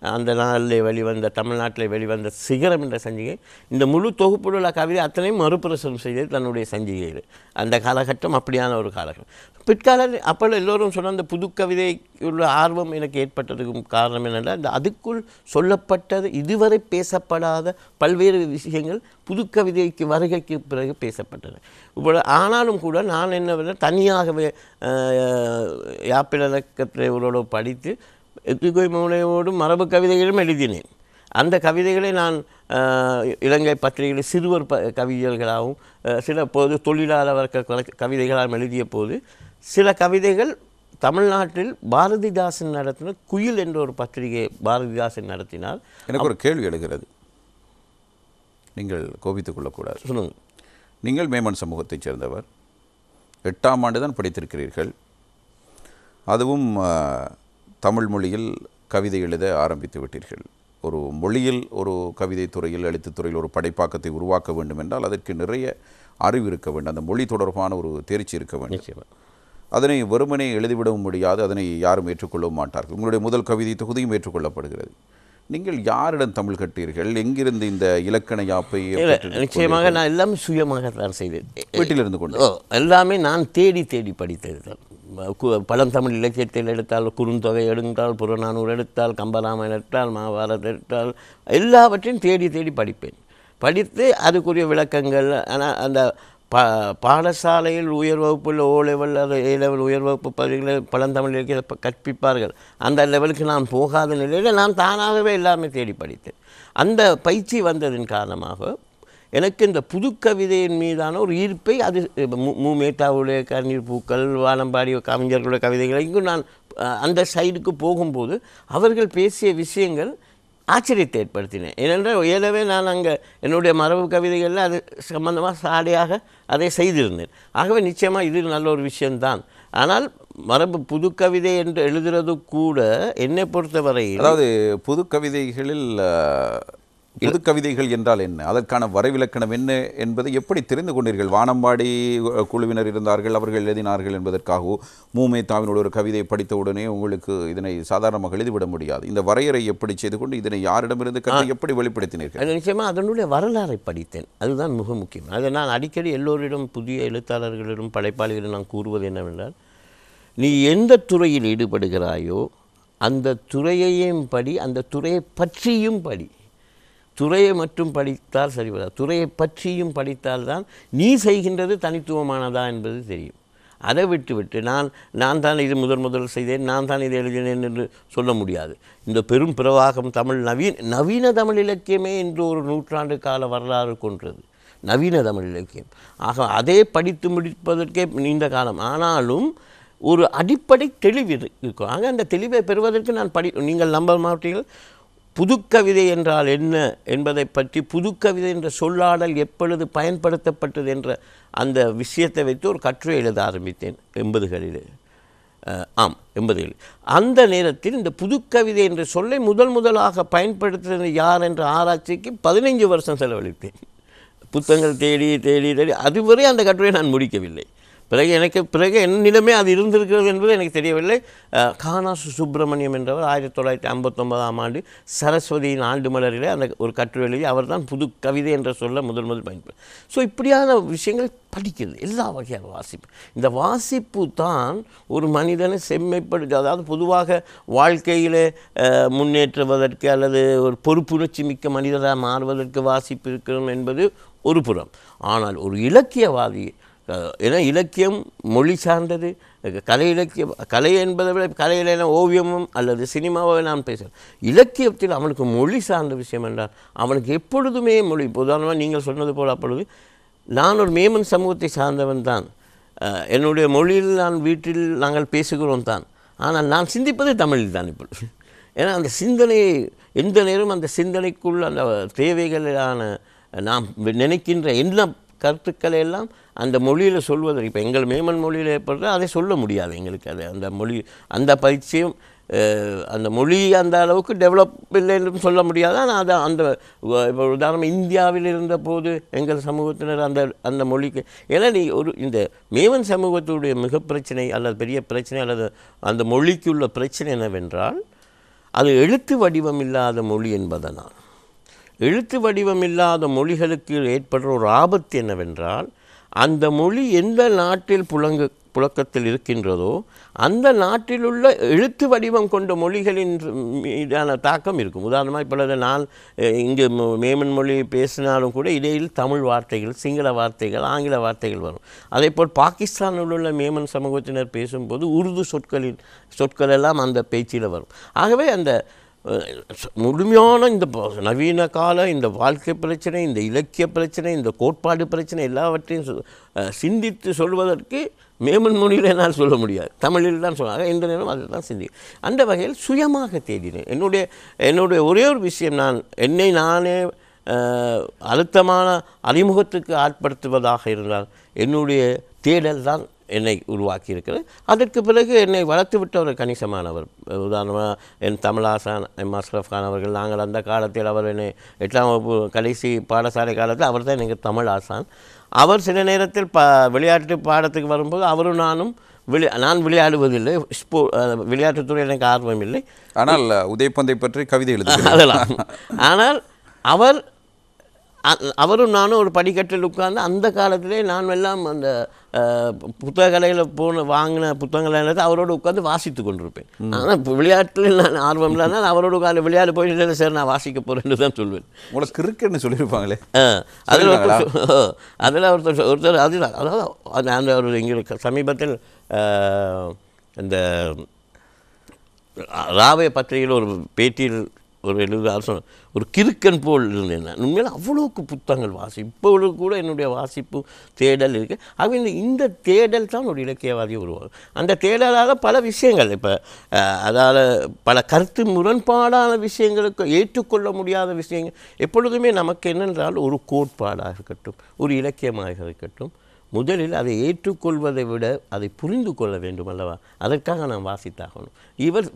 அந்த நாளில் வெளிவந்த தமிழ்நாட்டில் வெளிவந்த சிகரம் என்ற சஞ்சிகை இந்த முழு தொகுப்பில் உள்ள கவிதை அத்தனையும் மறுபிரசுரம் செய்தது தன்னுடைய சஞ்சிகையில். அந்த காலகட்டம் அப்படியான ஒரு காலகட்டம். பிற்காலத்தில் அப்போ எல்லோரும் சொன்ன அந்த புது கவிதைக்குள்ள ஆர்வம் எனக்கு ஏற்பட்டதுக்கும் காரணம் என்னென்றால் இந்த அதுக்குள் சொல்லப்பட்டது இதுவரை பேசப்படாத பல்வேறு விஷயங்கள் புது கவிதைக்கு வருகைக்கு பிறகு பேசப்பட்டன. இப்போ ஆனாலும் கூட நான் என்ன தனியாகவே யாப்பிலக்கத்தைவரோடு படித்து எத்துகை மூலையோடு மரபு கவிதைகளும் எழுதினேன். அந்த கவிதைகளை நான் இலங்கை பத்திரிகைகளில் சிறுவர் கவிஞர்களாகவும் சில போது தொழிலாளர் வர்க்க கவிதைகளாகவும் எழுதிய போது சில கவிதைகள் தமிழ்நாட்டில் பாரதிதாசன் நடத்தின குயில் என்ற ஒரு பத்திரிகை பாரதிதாசன் நடத்தினார். எனக்கு ஒரு கேள்வி எழுகிறது, நீங்கள் கோபித்துக் கொள்ளக்கூடாது. சொல்லுங்கள். நீங்கள் மேமன் சமூகத்தைச் சேர்ந்தவர், 8ஆம் ஆண்டு தான் படித்திருக்கிறீர்கள். அதுவும் தமிழ் மொழியில் கவிதை எழுத ஆரம்பித்து விட்டீர்கள். ஒரு மொழியில் ஒரு கவிதை துறையில் எழுத்துத் துறையில் ஒரு படைப்பாக்கத்தை உருவாக்க வேண்டும் என்றால் அதற்கு நிறைய அறிவு இருக்க வேண்டும், அந்த மொழி தொடர்பான ஒரு தேர்ச்சி இருக்க வேண்டும். அதனை வெறுமனே எழுதிவிடவும் முடியாது, அதனை யாரும் ஏற்றுக்கொள்ளவும் மாட்டார்கள். உங்களுடைய முதல் கவிதை தொகுதியும் ஏற்றுக்கொள்ளப்படுகிறது. நீங்கள் யாரிடம் தமிழ் கட்டீர்கள்? எங்கிருந்து இந்த இலக்கண யாப்பை? நிச்சயமாக நான் எல்லாமே சுயமாக தான் செய்தேன், வீட்டிலிருந்து கொண்டு. எல்லாமே நான் தேடி தேடி படித்தது. பழந்தமிழ் இலக்கியத்தில் எடுத்தால் குறுந்தொகை எடுத்தால் புறநானூறு எடுத்தால் கம்பராமாயணம் எடுத்தால் மகாபாரதம் எடுத்தால் எல்லாவற்றையும் தேடி தேடி படிப்பேன். படித்து அதுக்குரிய விளக்கங்கள். ஆனால் அந்த பாடசாலையில் உயர் வகுப்பில் ஓ லெவல் அது ஏ லெவல் உயர் வகுப்பு பகுதிகளை பழந்தமிழ் இலக்கியத்தை கற்பிப்பார்கள். அந்த லெவலுக்கு நான் போகாத நிலையில் நான் தானாகவே எல்லாமே தேடி படித்தேன். அந்த பயிற்சி வந்ததின் காரணமாக எனக்கு இந்த புது கவிதையின் மீதான ஒரு ஈர்ப்பை அது மேத்தாவுடைய கண்ணீர் பூக்கள் வானம்பாடி கவிஞர்களுடைய கவிதைகளை இங்கு நான் அந்த சைடுக்கு போகும்போது அவர்கள் பேசிய விஷயங்கள் ஆச்சரியத்தை ஏற்படுத்தினேன். ஏனென்றால் ஏலவே நான் அங்கே என்னுடைய மரபு கவிதைகளில் அது சம்பந்தமாக சாடையாக அதை செய்திருந்தேன். ஆகவே நிச்சயமாக இது நல்ல ஒரு விஷயம்தான். ஆனால் மரபு புது கவிதை என்று எழுதுறது கூட என்னை பொறுத்தவரை, அதாவது புது கவிதைகளில் புது கவிதைகள் என்றால் என்ன, அதற்கான வரைவிலக்கணம் என்ன என்பதை எப்படி தெரிந்து கொண்டீர்கள்? வானம்பாடி குழுவினர் இருந்தார்கள், அவர்கள் எழுதினார்கள் என்பதற்காகவோ மேத்தாவினோட ஒரு கவிதையை படித்தவுடனே உங்களுக்கு இதனை சாதாரணமாக எழுதிவிட முடியாது. இந்த வரையறை எப்படி செய்து கொண்டு இதனை யாரிடமிருந்து கற்று எப்படி வெளிப்படுத்தினீர்கள்? நிச்சயமாக அதனுடைய வரலாறை படித்தேன், அதுதான் மிக முக்கியம். அதை நான் அடிக்கடி எல்லோரிடம் புதிய எழுத்தாளர்களிடம் படைப்பாளிகளிடம் நான் கூறுவது என்னவென்றால், நீ எந்த துறையில் ஈடுபடுகிறாயோ அந்த துறையையும் படி, அந்த துறையை பற்றியும் படி. துறையை மட்டும் படித்தால் சரிவராது, துறையை பற்றியும் படித்தால்தான் நீ செய்கின்றது தனித்துவமானதா என்பது தெரியும். அதை விட்டு நான் தான் இது முதல் செய்தேன், நான் தான் இதை எழுதினேன் என்று சொல்ல முடியாது. இந்த பெரும் பிரவாகம் தமிழ் நவீன தமிழ் இலக்கியமே என்று ஒரு நூற்றாண்டு கால வரலாறு கொன்றது நவீன தமிழ் இலக்கியம். ஆக அதை படித்து முடிப்பதற்கே நீண்ட காலம். ஆனாலும் ஒரு அடிப்படை தெளிவு இருக்கும். ஆக அந்த தெளிவை பெறுவதற்கு நான் நீங்கள் நம்ப மாட்டீர்கள், புதுக்கவிதை என்றால் என்ன என்பதை பற்றி, புதுக்கவிதை என்ற சொல்லாடல் எப்பொழுது பயன்படுத்தப்பட்டது என்ற அந்த விஷயத்தை வைத்து ஒரு கட்டுரை எழுத ஆரம்பித்தேன் 80களில். 80களில் அந்த நேரத்தில் இந்த புதுக்கவிதை என்ற சொல்லை முதலாக பயன்படுத்துவது யார் என்ற ஆராய்ச்சிக்கு 15 வருஷம் செலவழித்தேன். புத்தகங்கள் தேடி அதுவரை அந்த கட்டுரையை நான் முடிக்கவில்லை. பிறகு என் நிலைமை அது இருந்திருக்கிறது என்பது எனக்கு தெரியவில்லை. கானாசு சுப்பிரமணியம் என்றவர் 1959ஆம் ஆண்டு சரஸ்வதியின் ஆண்டு மலரிலே அந்த ஒரு கட்டுரை எழுதி அவர் தான் புது கவிதை என்ற சொல்ல முதல் பயன்படுது. ஸோ இப்படியான விஷயங்களை படிக்கிறது, எல்லா வகையான வாசிப்பு. இந்த வாசிப்பு தான் ஒரு மனிதனை செம்மைப்படுது. அதாவது பொதுவாக வாழ்க்கையில் முன்னேற்றுவதற்கு அல்லது ஒரு பொறுப்புணர்ச்சி மிக்க மனிதராக மாறுவதற்கு வாசிப்பு இருக்கணும் என்பது ஒரு புறம். ஆனால் ஒரு இலக்கியவாதி, ஏன்னா இலக்கியம் மொழி சார்ந்தது, கலை என்பதை விட கலையில் ஓவியமும் அல்லது சினிமாவை நான் பேசுகிறேன். இலக்கியத்தில் அவனுக்கு மொழி சார்ந்த விஷயம் என்றால் அவனுக்கு எப்பொழுதுமே மொழி. உதாரணமாக நீங்கள் சொன்னது போல் அப்பொழுது நான் ஒரு மேமன் சமூகத்தை சார்ந்தவன் தான், என்னுடைய மொழியில் வீட்டில் நாங்கள் பேசுகிறோம் தான், ஆனால் நான் சிந்திப்பது தமிழில் தான் இப்பொழுது. ஏன்னா அந்த சிந்தனையை எந்த நேரம் அந்த சிந்தனைக்குள் அந்த தேவைகளான நாம் நினைக்கின்ற என்ன கருத்துக்களை எல்லாம் அந்த மொழியில் சொல்வதற்கு, இப்போ எங்கள் மேமன் மொழியில் ஏற்படுறது அதை சொல்ல முடியாது எங்களுக்கு. அது அந்த மொழி அந்த பயிற்சியும் அந்த மொழி அந்த அளவுக்கு டெவலப் இல்லை என்று சொல்ல முடியாது. ஆனால் அது அந்த இப்போ உதாரணம் இந்தியாவில் இருந்தபோது எங்கள் சமூகத்தினர் அந்த மொழிக்கு, ஏன்னா இந்த மேமன் சமூகத்துடைய மிக பிரச்சனை அல்லது பெரிய பிரச்சனை அல்லது அந்த மொழிக்குள்ள பிரச்சனை என்னவென்றால் அது எழுத்து வடிவம் இல்லாத மொழி என்பதனால். எழுத்து வடிவம் இல்லாத மொழிகளுக்கு ஏற்படுற ஒரு ஆபத்து என்னவென்றால், அந்த மொழி எந்த நாட்டில் புழக்கத்தில் இருக்கின்றதோ அந்த நாட்டில் உள்ள எழுத்து வடிவம் கொண்ட மொழிகளின் மீதான தாக்கம் இருக்கும். உதாரணமாக இப்பொழுது நான் இங்கு மேமன் மொழி பேசினாலும் கூட இடையில் தமிழ் வார்த்தைகள், சிங்கள வார்த்தைகள், ஆங்கில வார்த்தைகள் வரும். அதேபோல் பாகிஸ்தானில் உள்ள மேமன் சமூகத்தினர் பேசும்போது உருது சொற்கள் எல்லாம் அந்த பேச்சில் வரும். ஆகவே அந்த முழுமையான இந்த நவீன கால இந்த வாழ்க்கை பிரச்சனை, இந்த இலக்கிய பிரச்சனை, இந்த கோட்பாடு பிரச்சனை எல்லாவற்றையும் சிந்தித்து சொல்வதற்கு மேமன் மொழியில் என்னால் சொல்ல முடியாது, தமிழில் தான் சொல்லுவாங்க. இந்த நேரம் அதில் தான் சிந்தி. அந்த வகையில் சுயமாக தேடினேன். என்னுடைய ஒரே ஒரு விஷயம், என்னை நானே அழுத்தமான அறிமுகத்துக்கு ஆட்படுத்துவதாக இருந்தால் என்னுடைய தேடல் தான் என்னை உருவாக்கி இருக்கிறது. அதற்கு பிறகு என்னை வளர்த்து விட்டவர் கணிசமானவர். உதாரணமாக என் தமிழாசான் எம் அஸ்ரஃப் கான் அவர்கள், நாங்கள் அந்த காலத்தில் அவர் என்னை 8ஆம் வகுப்பு கடைசி பாடசாலை காலத்தில் அவர் தான் எனக்கு தமிழ் ஆசான். அவர் சில நேரத்தில் விளையாட்டு பாடத்துக்கு வரும்போது அவரும் நானும் நான் விளையாடுவதில்லை, விளையாட்டுத்துறை எனக்கு ஆர்வம் இல்லை. ஆனால் உதயபந்தை பற்றி கவிதை எழுதலாம். ஆனால் அவரும் நானும் ஒரு படிக்கட்டில் உட்கார்ந்து அந்த காலத்திலே நான் எல்லாம் அந்த புத்தக கடையில் வாங்கின புத்தகங்கள் அவரோடு உட்காந்து வாசித்து கொண்டிருப்பேன். ஆனால் விளையாட்டில் நான் ஆர்வம் இல்லைனா அவரோட உட்காந்து விளையாடு போயிட்டு சரி நான் வாசிக்க போகிறேன்னு தான் சொல்வேன். உங்களுக்கு இருக்குன்னு சொல்லியிருப்பாங்களே. அதில் ஒருத்தர் அதாவது அந்த ஒரு எங்களுக்கு சமீபத்தில் இந்த ராவே பத்திரிகையில் ஒரு பேட்டியில் ஒரு எழுதுகிறார் சொன்ன ஒரு கிறுக்கன் போல் இருந்தேன். உண்மையில் அவ்வளோக்கு புத்தகங்கள் இப்பொழுது கூட என்னுடைய வாசிப்பு தேடல் இருக்குது. ஆகவே இந்த தேடல் தான் ஒரு இலக்கியவாதியை உருவாகும். அந்த தேடலால் பல விஷயங்கள், இப்போ அதால் பல கருத்து முரண்பாடான விஷயங்களுக்கு ஏற்றுக்கொள்ள முடியாத விஷயங்கள் எப்பொழுதுமே நமக்கு என்னென்றால் ஒரு கோட்பாடாக இருக்கட்டும், ஒரு இலக்கியமாக இருக்கட்டும், முதலில் அதை ஏற்றுக்கொள்வதை விட அதை புரிந்து கொள்ள வேண்டும் அல்லவா? அதற்காக நாம் வாசித்தாகணும்.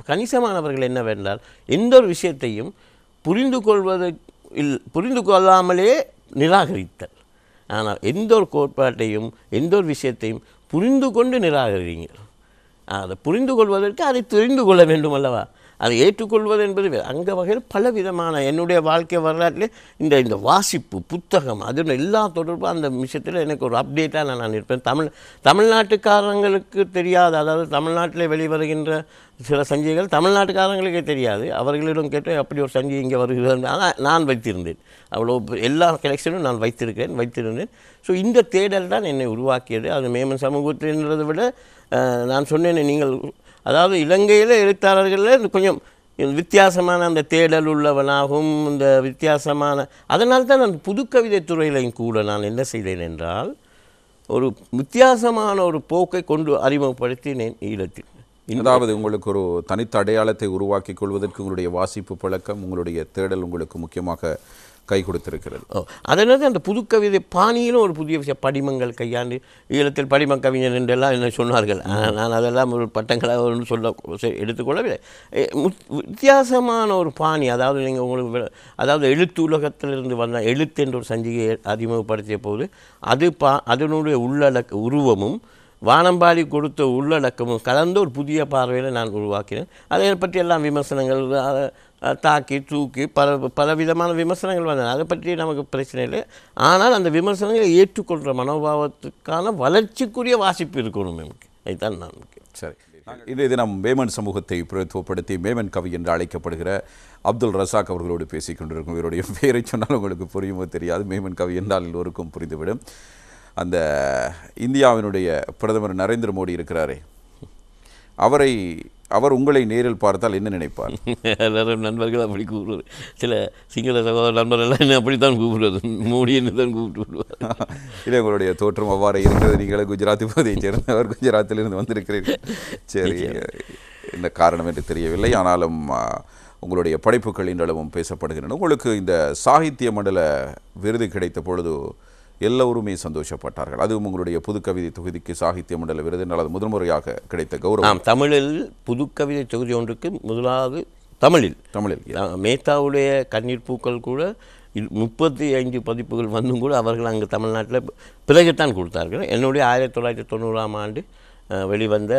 கணிசமானவர்கள் என்னவென்றால் எந்த ஒரு விஷயத்தையும் புரிந்து கொள்ளாமலே நிராகரித்தல். ஆனால் எந்த ஒரு கோட்பாட்டையும் எந்த ஒரு விஷயத்தையும் புரிந்து கொண்டு நிராகரிங்கள். அதை புரிந்து கொள்வதற்கு அதை தெரிந்து கொள்ள வேண்டும் அல்லவா? அதை ஏற்றுக்கொள்வது என்பது அந்த வகையில் பல விதமான என்னுடைய வாழ்க்கை வரலாற்றிலே இந்த வாசிப்பு புத்தகம் அது எல்லா தொடர்பும் அந்த விஷயத்தில் எனக்கு ஒரு அப்டேட்டாக நான் இருப்பேன். தமிழ்நாட்டுக்காரங்களுக்கு தெரியாது, அதாவது தமிழ்நாட்டில் வெளிவருகின்ற சில சஞ்சிகைகள் தமிழ்நாட்டுக்காரங்களுக்கே தெரியாது. அவர்களிடம் கேட்டு அப்படி ஒரு சஞ்சிகை இங்கே வருகிறது. ஆனால் நான் வைத்திருந்தேன், அவ்வளோ எல்லா கலெக்ஷனும் நான் வைத்திருந்தேன். ஸோ இந்த தேடல் தான் என்னை உருவாக்கியது. அது மேமன் சமூகத்தின்றதை விட நான் சொன்னேன், நீங்கள் அதாவது இலங்கையில் எழுத்தாளர்களில் கொஞ்சம் வித்தியாசமான அந்த தேடல் உள்ளவனாகவும் இந்த வித்தியாசமான அதனால்தான் நான் புதுக்கவிதை துறையிலையும் கூட நான் என்ன செய்தேன் என்றால் ஒரு வித்தியாசமான ஒரு போக்கை கொண்டு அறிமுகப்படுத்தினேன் ஈழத்தில். அதாவது உங்களுக்கு ஒரு தனித்த அடையாளத்தை உருவாக்கி கொள்வதற்கு உங்களுடைய வாசிப்பு பழக்கம், உங்களுடைய தேடல் உங்களுக்கு முக்கியமாக கை கொடுத்திருக்கிறது. அதனால அந்த புதுக்கவிதை பாணியிலும் ஒரு புதிய விஷயம், படிமங்கள் கையாண்டு ஈழத்தில் படிம கவிஞர் என்றெல்லாம் என்ன சொன்னார்கள். நான் அதெல்லாம் ஒரு பட்டங்களாக ஒன்று எடுத்துக்கொள்ளவில்லை. வித்தியாசமான ஒரு பாணி, அதாவது நீங்கள் உங்களுக்கு அதாவது எழுத்து உலகத்திலிருந்து வந்த எழுத்து என்ற ஒரு சஞ்சிகையை அறிமுகப்படுத்திய போது அதனுடைய உருவமும் வானம்பாடி கொடுத்த உள்ளடக்கமும் கலந்து ஒரு புதிய பார்வையில் நான் உருவாக்கினேன். அதை பற்றி எல்லாம் விமர்சனங்கள் தாக்கி தூக்கி பல விதமான விமர்சனங்கள் வந்தன. அதை பற்றி நமக்கு பிரச்சனை இல்லை. ஆனால் அந்த விமர்சனங்களை ஏற்றுக்கொள்கிற மனோபாவத்துக்கான வளர்ச்சிக்குரிய வாசிப்பு இருக்கணும் நமக்கு. அதுதான் நான் முக்கியம். சரி, இன்றைய தினம் மேமன் சமூகத்தை பிரதித்துவப்படுத்தி மேமன் கவி என்று அழைக்கப்படுகிற அப்துல் ரசாக் அவர்களோடு பேசிக் கொண்டிருக்கும். இவருடைய பெயரை சொன்னால் உங்களுக்கு புரியுமோ தெரியாது. மேமன் கவி என்றால் எல்லோருக்கும் புரிந்துவிடும். அந்த இந்தியாவினுடைய பிரதமர் நரேந்திர மோடி இருக்கிறாரே, அவர் உங்களை நேரில் பார்த்தால் என்ன நினைப்பார்? எல்லாரும் நண்பர்கள் அப்படி கூப்பிடுவார். சில சிங்கள சகோதர நண்பர்கள்லாம் என்ன அப்படி தான் கூப்பிடுவது, மோடின்னு தான் கூப்பிட்டு விடுவார். இல்லை, உங்களுடைய தோற்றம் அவ்வாறு இருக்கிறது. நீங்கள் குஜராத் பகுதியை சேர்ந்தவர், குஜராத்திலிருந்து வந்திருக்கிறீர்கள். சரி, என்ன காரணம் என்று தெரியவில்லை. ஆனாலும் உங்களுடைய படைப்புகள் இன்றளவும் பேசப்படுகின்றன. உங்களுக்கு இந்த சாகித்ய மண்டல விருது கிடைத்த பொழுது எல்லோருமே சந்தோஷப்பட்டார்கள். அதுவும் உங்களுடைய புதுக்கவிதை தொகுதிக்கு சாகித்ய மண்டல விருது என்றால் அது முதல் முறையாக கிடைத்த கௌரவம். தமிழில் புதுக்கவிதை தொகுதி ஒன்றுக்கு முதலாவது தமிழில் மேத்தாவுடைய கண்ணீர் பூக்கள் கூட 35 பதிப்புகள் வந்தும் கூட அவர்கள் அங்கு தமிழ்நாட்டில் பிறகுத்தான் கொடுத்தார்கள். என்னுடைய 1990ஆம் ஆண்டு வெளிவந்த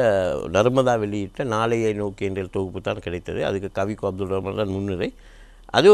நர்மதா வெளியிட்ட நாளையை நோக்கி என்ற தொகுப்பு தான் கிடைத்தது. அதுக்கு கவிக்கு அப்துல் ரஹ்மான் தான் முன்னுரை. அது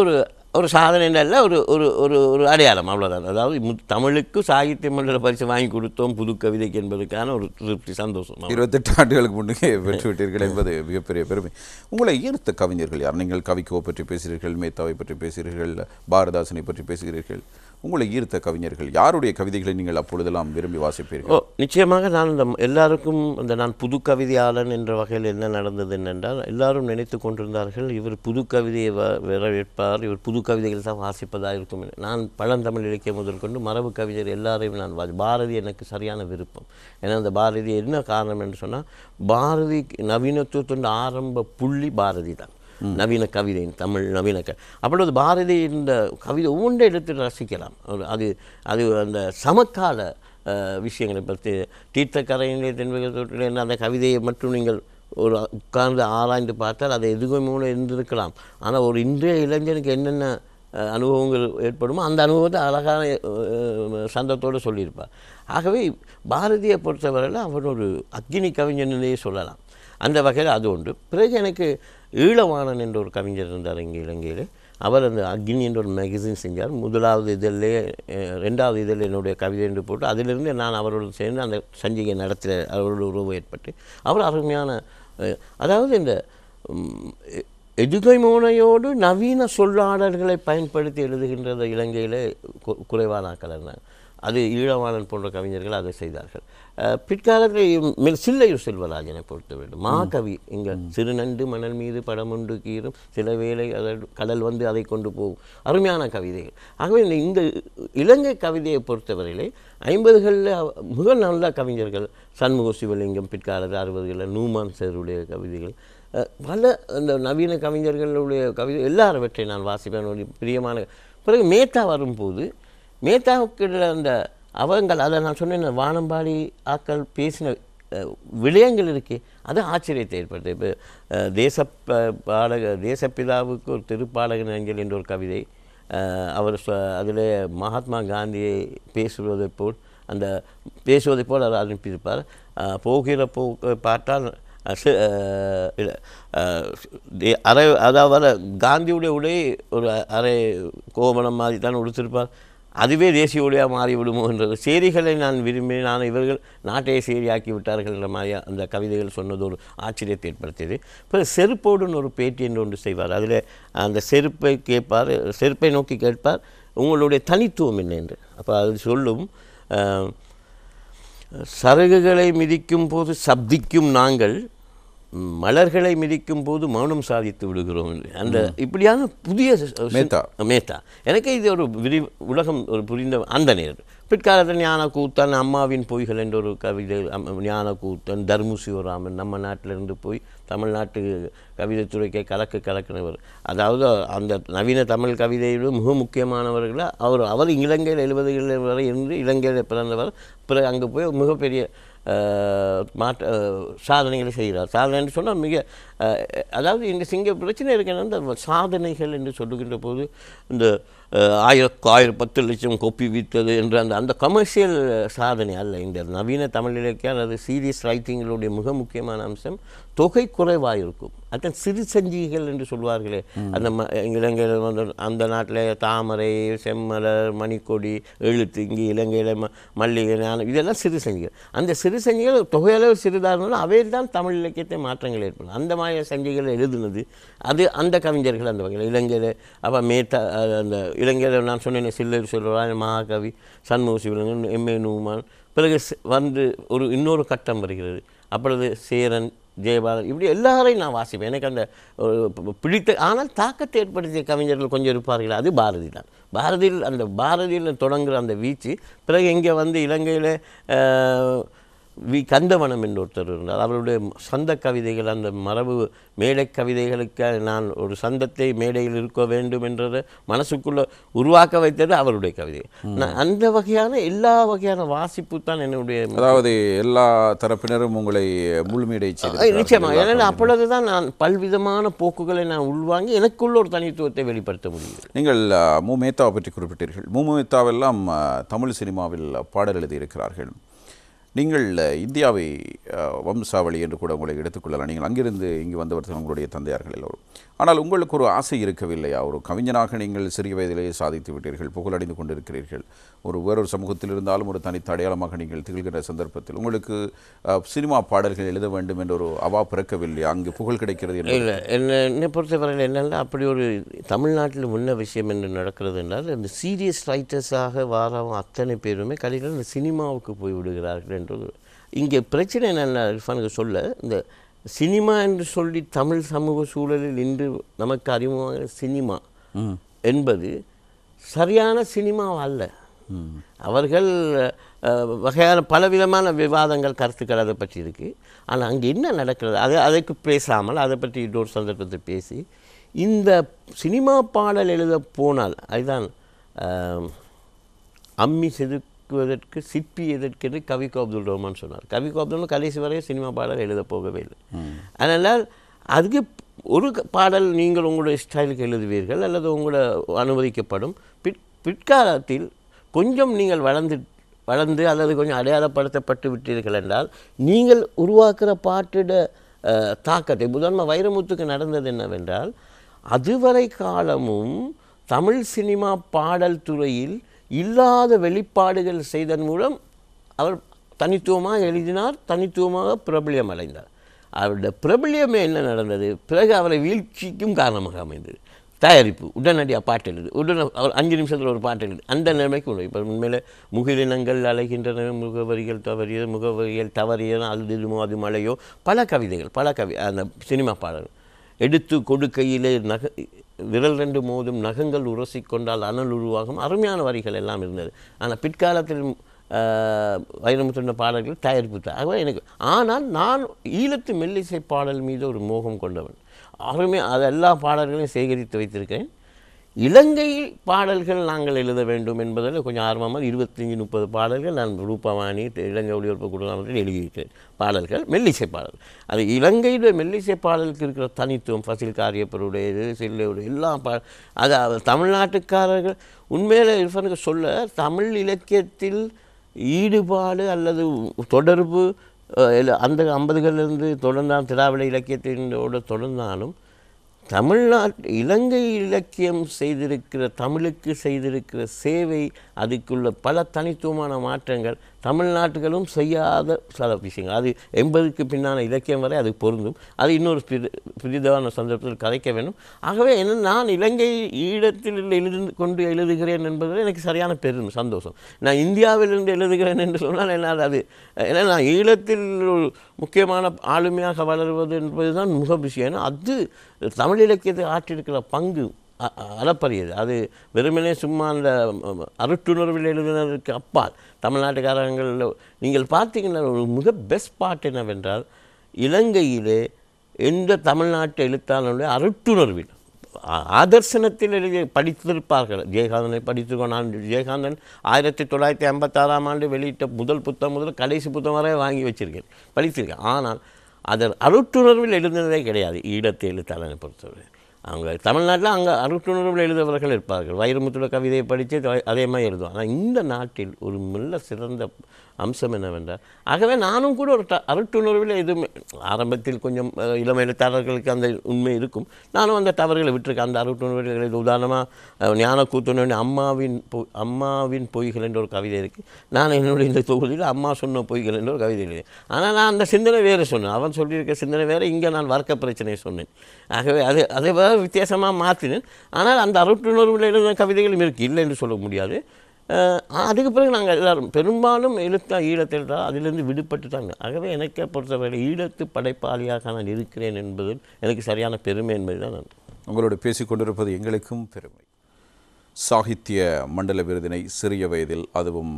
ஒரு சாதனை அல்ல, ஒரு ஒரு ஒரு ஒரு அடையாளம், அவ்வளோதான். அதாவது தமிழுக்கு சாகித்ய மண்டல பரிசு வாங்கி கொடுத்தோம் புது கவிதைக்கு என்பதற்கான ஒரு திருப்தி, சந்தோஷம். 28 ஆண்டுகளுக்கு முன்னே பெற்றுவிட்டீர்கள் என்பது மிகப்பெரிய பெருமை. உங்களை ஈர்த்த கவிஞர்கள் யார்? நீங்கள் கவிக்கோ பற்றி பேசுகிறீர்கள், மேத்தாவை பற்றி பேசுகிறீர்கள், பாரதாசனை பற்றி பேசுகிறீர்கள். உங்களை ஈர்த்த கவிஞர்கள் யாருடைய கவிதைகளை நீங்கள் அப்பொழுதெல்லாம் விரும்பி வாசிப்பீர்கள்? நிச்சயமாக நான் எல்லாருக்கும் நான் புது கவிதையாளன் என்ற வகையில் என்ன நடந்தது என்னென்றால், எல்லாரும் நினைத்து கொண்டிருந்தார்கள் இவர் புது கவிதையை வரவேற்பார், இவர் புது கவிதைகள் தான் வாசிப்பதாக இருக்கும். நான் பழந்தமிழ் இலக்கியம் முதற்கொண்டு மரபு கவிஞர் எல்லாரையும் நான் பாரதி எனக்கு சரியான விருப்பம். ஏன்னா அந்த பாரதி என்ன காரணம் என்று சொன்னால், பாரதி நவீனத்துவத்தின் ஆரம்ப புள்ளி பாரதி தான். நவீன கவிதையின் தமிழ் நவீன அப்பொழுது பாரதி இந்த கவிதை ஒவ்வொன்றை எடுத்து ரசிக்கலாம். அது அது அந்த சமகால விஷயங்களை பற்றி தீர்த்தக்கரையிலே தென்பகத்தோட்டிலே அந்த கவிதையை மட்டும் நீங்கள் ஒரு உட்கார்ந்து ஆராய்ந்து பார்த்தால் அதை எதுவும் மூலம் இருந்திருக்கலாம். ஆனால் ஒரு இன்றைய இளைஞனுக்கு என்னென்ன அனுபவங்கள் ஏற்படுமோ அந்த அனுபவத்தை அழகான சந்தத்தோடு சொல்லியிருப்பார். ஆகவே பாரதியை பொறுத்தவரையில் அவர் ஒரு அக்னி கவிஞனையே சொல்லலாம். அந்த வகையில் அது உண்டு. பிறகு எனக்கு ஈழவாணன் என்ற ஒரு கவிஞர் இருந்தார் இங்கே இலங்கையில். அவர் அந்த அக்னி என்ற ஒரு மேகசின் செஞ்சார். முதலாவது இதிலே 2வது இதில் என்னுடைய கவிதை என்று போட்டு அதிலிருந்து நான் அவரோடு சேர்ந்து அந்த சஞ்சிகை நடத்துகிற அவரோட உறவு ஏற்பட்டு அவர் அருமையான, அதாவது இந்த எதுகை மோனையோடு நவீன சொல்லாடல்களை பயன்படுத்தி எழுதுகின்ற இலங்கையில் குறைவானாக்கள் இருந்தாங்க. அது ஈழவாணன் போன்ற கவிஞர்கள் அதை செய்தார்கள். பிற்காலத்தில் சில்லையூர் செல்வராஜனை பொறுத்த வேண்டும் மாகவி. இங்கே சிறுநண்டு மணல் மீது படமுண்டு கீறும் சில வேளை கடல் வந்து அதை கொண்டு போகும், அருமையான கவிதைகள். ஆகவே இந்த இலங்கை கவிதையை பொறுத்தவரையிலே 50களில் மிக நல்ல கவிஞர்கள் சண்முக சிவலிங்கம், பிற்காலத்தில் 60களில் நூமான் சேருடைய கவிதைகள், பல அந்த நவீன கவிஞர்களுடைய கவிதை எல்லாரவற்றை நான் வாசிப்பேன் பிரியமான. பிறகு மேத்தா வரும்போது மேத்தாவுக்கு அந்த அவங்கள் அதை நான் சொன்னேன், வானம்பாடி ஆக்கள் பேசின விடயங்கள் இருக்கே அது ஆச்சரியத்தை ஏற்படுது. இப்போ தேசப்பிதாவுக்கு ஒரு திருப்பாடகன் அஞ்சல் என்ற ஒரு கவிதை, அவர் அதில் மகாத்மா காந்தியை பேசுவதை போல் அவர் அனுப்பியிருப்பார். போகிற பார்த்தால் அதாவது காந்தியுடைய உடை ஒரு அரை கோவணம் மாதிரி தான் உடுத்திருப்பார். அதுவே தேசிய உடையாக மாறிவிடுமோ என்றது செய்திகளை நான் விரும்பி இவர்கள் நாட்டையை செய்தியாக்கி விட்டார்கள் என்ற மாதிரி அந்த கவிதைகள் சொன்னது ஒரு ஆச்சரியத்தை ஏற்படுத்தியது. இப்போ செருப்போடுன்னு ஒரு பேட்டி என்று ஒன்று செய்வார். அதில் அந்த செருப்பை நோக்கி கேட்பார், உங்களுடைய தனித்துவம் என்ன என்று. அப்போ அது சொல்லும், சருகுகளை மிதிக்கும் போது சப்திக்கும் நாங்கள் மலர்களை மிதிக்கும் போது மௌனம் சாதித்து விடுகிறோம் என்று. அந்த இப்படியான புதிய மேத்தா எனக்கு இது ஒரு உலகம் ஒரு புரிந்த அந்த நேரம். பிற்காலத்தில் ஞானக்கூத்தன், அம்மாவின் பொய்கள் என்ற ஒரு கவிதை, ஞானக்கூத்தன், தர்மு சிவராமன் நம்ம நாட்டிலிருந்து போய் தமிழ்நாட்டு கவிதைத்துறைக்கே கலக்கினவர். அதாவது அந்த நவீன தமிழ் கவிதையிலும் மிக முக்கியமானவர்கள் அவர் இலங்கையில் 70களில் வரை இருந்து இலங்கையில் பிறந்தவர். பிறகு அங்கே போய் மிகப்பெரிய சாதனைகளை செய்கிறார். சாதனை என்று சொன்னால் மிக, அதாவது இந்த பிரச்சனை இருக்கிற இந்த சாதனைகள் என்று சொல்லுகின்ற போது இந்த 1000 10 லட்சம் கொப்பி விற்றது என்ற அந்த கமர்ஷியல் சாதனை அல்ல. இந்த நவீன தமிழ் இலக்கியம் அது சீரியஸ் ரைட்டிங்களுடைய மிக முக்கியமான அம்சம் தொகை குறைவாக இருக்கும். அதான் சிறு சஞ்சிகைகள் என்று சொல்வார்களே, அந்த இலங்கையில் வந்து அந்த நாட்டில் தாமரை, செம்மலர், மணிக்கொடி, எழுத்து, இங்கே இலங்கையில் மல்லிகை, இதெல்லாம் சிறு சஞ்சிகள். அந்த சிறு சஞ்சிகள் தொகையளவு சிறிதாக இருந்தாலும் அவையில் தான் தமிழ் இலக்கியத்தை மாற்றங்கள் ஏற்படும். அந்த மாதிரி சஞ்சிகளை எழுதுனது அது அந்த கவிஞர்கள் அந்த வகையில் இலங்கையில். அப்போ மேத்தா அந்த இலங்கையில் நான் சொன்னேன், சில்லர் சொல்கிறான், மகாகவி, சண்முக சிவலிங்கம், எம்ஏ நூமான். பிறகு வந்து இன்னொரு கட்டம் வருகிறது. அப்பொழுது சேரன், ஜெயபாலன், இப்படி எல்லாரையும் நான் வாசிப்பேன். எனக்கு அந்த பிடித்த ஆனால் தாக்கத்தை ஏற்படுத்திய கவிஞர்கள் கொஞ்சம் இருப்பார்கள். அது பாரதி தான். பாரதியில் தொடங்குகிற அந்த வீச்சு பிறகு இங்கே வந்து இலங்கையில் கந்தவனம் என்று ஒருத்தர் இருந்தார். அவருடைய சந்த கவிதைகள், அந்த மரபு மேடை கவிதைகளுக்கு நான் ஒரு சந்தத்தை மேடையில் இருக்க வேண்டும் என்றதை மனசுக்குள்ளே உருவாக்க வைத்தது அவருடைய கவிதை. அந்த வகையான எல்லா வகையான வாசிப்பு தான் என்னுடைய, அதாவது எல்லா தரப்பினரும் உங்களை முழுமையடை செய்து நிச்சயமாக. ஏன்னா அப்பொழுது தான் நான் பல்விதமான போக்குகளை நான் உள்வாங்கி எனக்குள்ள ஒரு தனித்துவத்தை வெளிப்படுத்த முடியும். நீங்கள் மு மேத்தாவை பற்றி குறிப்பிட்டீர்கள். மு மேத்தாவெல்லாம் தமிழ் சினிமாவில் பாடல் எழுதியிருக்கிறார்கள். நீங்கள் இந்தியாவை வம்சாவளி என்று கூட உங்களை எடுத்துக்கொள்ளலாம். நீங்கள் அங்கிருந்து இங்கு வந்தவர்கள் உங்களுடைய தந்தையார்கள் எல்லோரும். ஆனால் உங்களுக்கு ஒரு ஆசை இருக்கவில்லையா? ஒரு கவிஞனாக நீங்கள் சிறிய வயதிலேயே சாதித்து விட்டீர்கள், புகழடைந்து கொண்டிருக்கிறீர்கள். வேறொரு சமூகத்தில் இருந்தாலும் ஒரு தனித்த அடையாளமாக நீங்கள் திகழ்கின்ற சந்தர்ப்பத்தில் உங்களுக்கு சினிமா பாடல்கள் எழுத வேண்டும் என்ற ஒரு அவா பிறக்கவில்லையா? அங்கு புகழ் கிடைக்கிறது இல்லை, என்னை பொறுத்தவரையில் என்னென்னா அப்படி ஒரு தமிழ்நாட்டில் முன்ன விஷயம் என்று நடக்கிறது என்றால் இந்த சீரியஸ் ரைட்டர்ஸாக வாரம் அத்தனை பேருமே கலைஞர்கள் இந்த சினிமாவுக்கு போய் விடுகிறார்கள் என்றது. இங்கே பிரச்சனை என்னென்ன இர்ஃபானுக்கு சொல்ல, இந்த சினிமா என்று சொல்லி தமிழ் சமூக சூழலில் இன்று நமக்கு அறிமுகமான சினிமா என்பது சரியான சினிமா அல்ல. அவர்கள் வகையான பலவிதமான விவாதங்கள் கருத்துக்கள் அதை பற்றி இருக்குது. ஆனால் அங்கே என்ன நடக்கிறது அதற்கு பேசாமல் அதை பற்றி இன்னொரு சந்தர்ப்பத்தை பேசி இந்த சினிமா பாடல் எழுத போனால் அதுதான் அம்மி செதுக்குவதற்கு சிற்பி எதற்கென்று கவிக்கோ அப்துல் ரஹ்மான் சொன்னார். கவிக்கோ அப்துல் கடைசி வரை சினிமா பாடல் எழுத போகவே இல்லை. அதனால் அதுக்கு ஒரு பாடல் நீங்கள் உங்களுடைய ஸ்டைலுக்கு எழுதுவீர்கள் அல்லது உங்களை அனுமதிக்கப்படும். பிற்காலத்தில் கொஞ்சம் நீங்கள் வளர்ந்து அல்லது கொஞ்சம் அடையாளப்படுத்தப்பட்டு விட்டீர்கள் என்றால் நீங்கள் உருவாக்குற பாட்டிட தாக்கத்தை உதாரணமாக வைரமுத்துக்கு நடந்தது என்னவென்றால், அதுவரை காலமும் தமிழ் சினிமா பாடல் துறையில் இல்லாத வெளிப்பாடுகள் செய்தன் மூலம் அவர் தனித்துவமாக எழுதினார், தனித்துவமாக பிரபல்யம் அடைந்தார். அவருடைய பிரபல்யமே என்ன நடந்தது, பிறகு அவரை வீழ்ச்சிக்கும் காரணமாக அமைந்தது. தயாரிப்பு உடனடியாக பாட்டு எழுது, அவர் 5 நிமிஷத்தில் ஒரு பாட்டு எழுது, அந்த நிலைமைக்கு உண்டு. இப்போ உண்மையில் முகிலினங்கள் அலைகின்றன, முகவரிகள் தவறியது அழுதுமோ அது மழையோ, பல கவிதைகள் அந்த சினிமா பாடல்கள். எடுத்து கொடுக்கையிலே விரல் 2 மோதும் நகங்கள் உரசிக்கொண்டால் அனல் உருவாகும், அருமையான வரிகள் எல்லாம் இருந்தது. ஆனால் பிற்காலத்தில் வைரமுத்து பாடல்கள் தயாரிப்பு ஆகவே எனக்கு. ஆனால் நான் ஈழத்து மெல்லிசை பாடல் மீது ஒரு மோகம் கொண்டவன். அது எல்லா பாடல்களையும் சேகரித்து வைத்திருக்கிறேன். இலங்கை பாடல்கள் நாங்கள் எழுத வேண்டும் என்பதில் கொஞ்சம் ஆர்வமாக 25-30 பாடல்கள் நான் ரூபவாணி இலங்கை ஒளிபரப்பு குழுவில் எழுதியிருக்கிறேன். பாடல்கள் மெல்லிசை பாடல். அது இலங்கையுடைய மெல்லிசை பாடலுக்கு இருக்கிற தனித்துவம் ஃபசில் காரியப்பருடையது செல்லுடைய எல்லா அது தமிழ்நாட்டுக்காரர்கள் உண்மையில் இர்ஃபானுக்கு சொல்ல தமிழ் இலக்கியத்தில் ஈடுபாடு அல்லது தொடர்பு அந்த 50களிலிருந்து தொடர்ந்தாலும் திராவிட இலக்கியத்தினோடு தொடர்ந்தாலும் இலங்கை இலக்கியம் செய்திருக்கிற தமிழுக்கு செய்திருக்கிற சேவை, அதுக்குள்ள பல தனித்துவமான மாற்றங்கள் தமிழ்நாட்டுகளும் செய்யாத சில விஷயங்கள். அது 80க்கு பின்னான இலக்கியம் வரை அது பொருந்தும். அது இன்னொரு பிரிதான சந்தர்ப்பத்தில் கதைக்க வேண்டும். ஆகவே என்ன நான் இலங்கை ஈழத்தில் கொண்டு எழுதுகிறேன் என்பதில் எனக்கு சரியான பெரும் சந்தோஷம். நான் இந்தியாவிலிருந்து எழுதுகிறேன் என்று சொன்னால் என்னால் அது ஏன்னா நான் ஈழத்தில் முக்கியமான ஆளுமையாக வளர்வது என்பது தான் முக விஷயம். அது தமிழ் இலக்கியத்தை ஆற்றிருக்கிற பங்கு அளப்பரியது. அது வெறுமனே சும்மா அந்த அருட்டுணர்வில் எழுதினதற்கு அப்பால் தமிழ்நாட்டுக்காரங்கள் நீங்கள் பார்த்தீங்கன்னா ஒரு மிக பெஸ்ட் பார்ட் என்னவென்றால், இலங்கையிலே எந்த தமிழ்நாட்டு எழுத்தாளருடைய அருட்டுணர்வில் ஆதர்சனத்தில் எழுதி படித்திருப்பார்கள். ஜெயகாந்தனை படித்திருக்கோம். நான் ஜெயகாந்தன் 1956ஆம் ஆண்டு வெளியிட்ட முதல் புத்தகம் முதல் கடைசி புத்தகம் வரை வாங்கி வச்சுருக்கேன், படித்திருக்கேன். ஆனால் அதன் அருட்டுணர்வில் எழுதினதே கிடையாது ஈழத்து எழுத்தாளனை பொறுத்தவரை. அவங்க தமிழ்நாட்டில் அங்கே அருட்டுணர்வில் எழுதுபவர்கள் இருப்பார்கள். வைரமுத்துட கவிதையை படித்து அதே மாதிரி எழுதுவாங்க. ஆனால் இந்த நாட்டில் ஒரு நல்ல சிறந்த அம்சம் என்னவென்றால், ஆகவே நானும் கூட ஒரு அருட்டுணர்வில் எதுவுமே ஆரம்பத்தில் கொஞ்சம் இளம் எழுத்தாளர்களுக்கு அந்த உண்மை இருக்கும். நானும் அந்த தவறுகளை விட்டுருக்கேன். அந்த அருட்டுணர்வில் எழுது உதாரணமாக ஞான கூத்தனோட அம்மாவின் பொய்கள் என்ற ஒரு கவிதை இருக்குது. நான் என்னுடைய இந்த தொகுதியில் அம்மா சொன்ன பொய்கள் என்ற ஒரு கவிதை எழுது. ஆனால் நான் அந்த சிந்தனை வேறு சொன்னேன், அவன் சொல்லியிருக்க சிந்தனை வேறு, இங்கே நான் வர்க்க பிரச்சனையை சொன்னேன். ஆகவே அதை வேறு வித்தியாசமாக மாற்றினேன். ஆனால் அந்த அருட்டுணர்வில் எழுதின கவிதைகளும் இருக்குது, இல்லை என்று சொல்ல முடியாது. அதுக்கு பிறகு நாங்கள் எல்லோரும் பெரும்பாலும் ஈழத்தை எழுதால் அதிலிருந்து விடுபட்டு தான். ஆகவே எனக்கு பொறுத்தவரை ஈழத்து படைப்பாளியாக நான் இருக்கிறேன் என்பதில் எனக்கு சரியான பெருமை என்பது தான். நான் உங்களோடு பேசிக்கொண்டிருப்பது எங்களுக்கும் பெருமை. சாகித்ய மண்டல விருதினை சிறிய வயதில் அதுவும்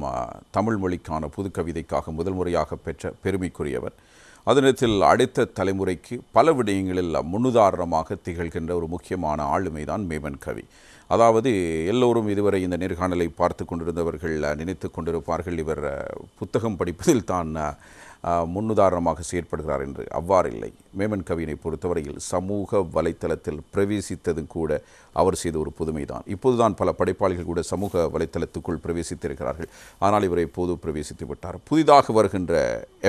தமிழ் மொழிக்கான புது கவிதைக்காக முதல் முறையாக பெற்ற பெருமைக்குரியவர். அதனத்தில் அடுத்த தலைமுறைக்கு பல விடயங்களில் முன்னுதாரணமாக திகழ்கின்ற ஒரு முக்கியமான ஆளுமைதான் மேமன் கவி. அதாவது எல்லோரும் இதுவரை இந்த நேர்காணலை பார்த்து கொண்டிருந்தவர்கள் நினைத்து கொண்டிருப்பார்கள் இவர் புத்தகம் படிப்பதில் தான் முன்னுதாரணமாக செயற்படுகிறார் என்று. அவ்வாறில்லை. மேமன் கவியினை பொறுத்தவரையில் சமூக வலைத்தளத்தில் பிரவேசித்ததும் கூட அவர் செய்த ஒரு புதுமைதான். இப்போதுதான் பல படைப்பாளிகள் கூட சமூக வலைத்தளத்துக்குள் பிரவேசித்திருக்கிறார்கள். ஆனால் இவரை எப்போது பிரவேசித்து விட்டார். புதிதாக வருகின்ற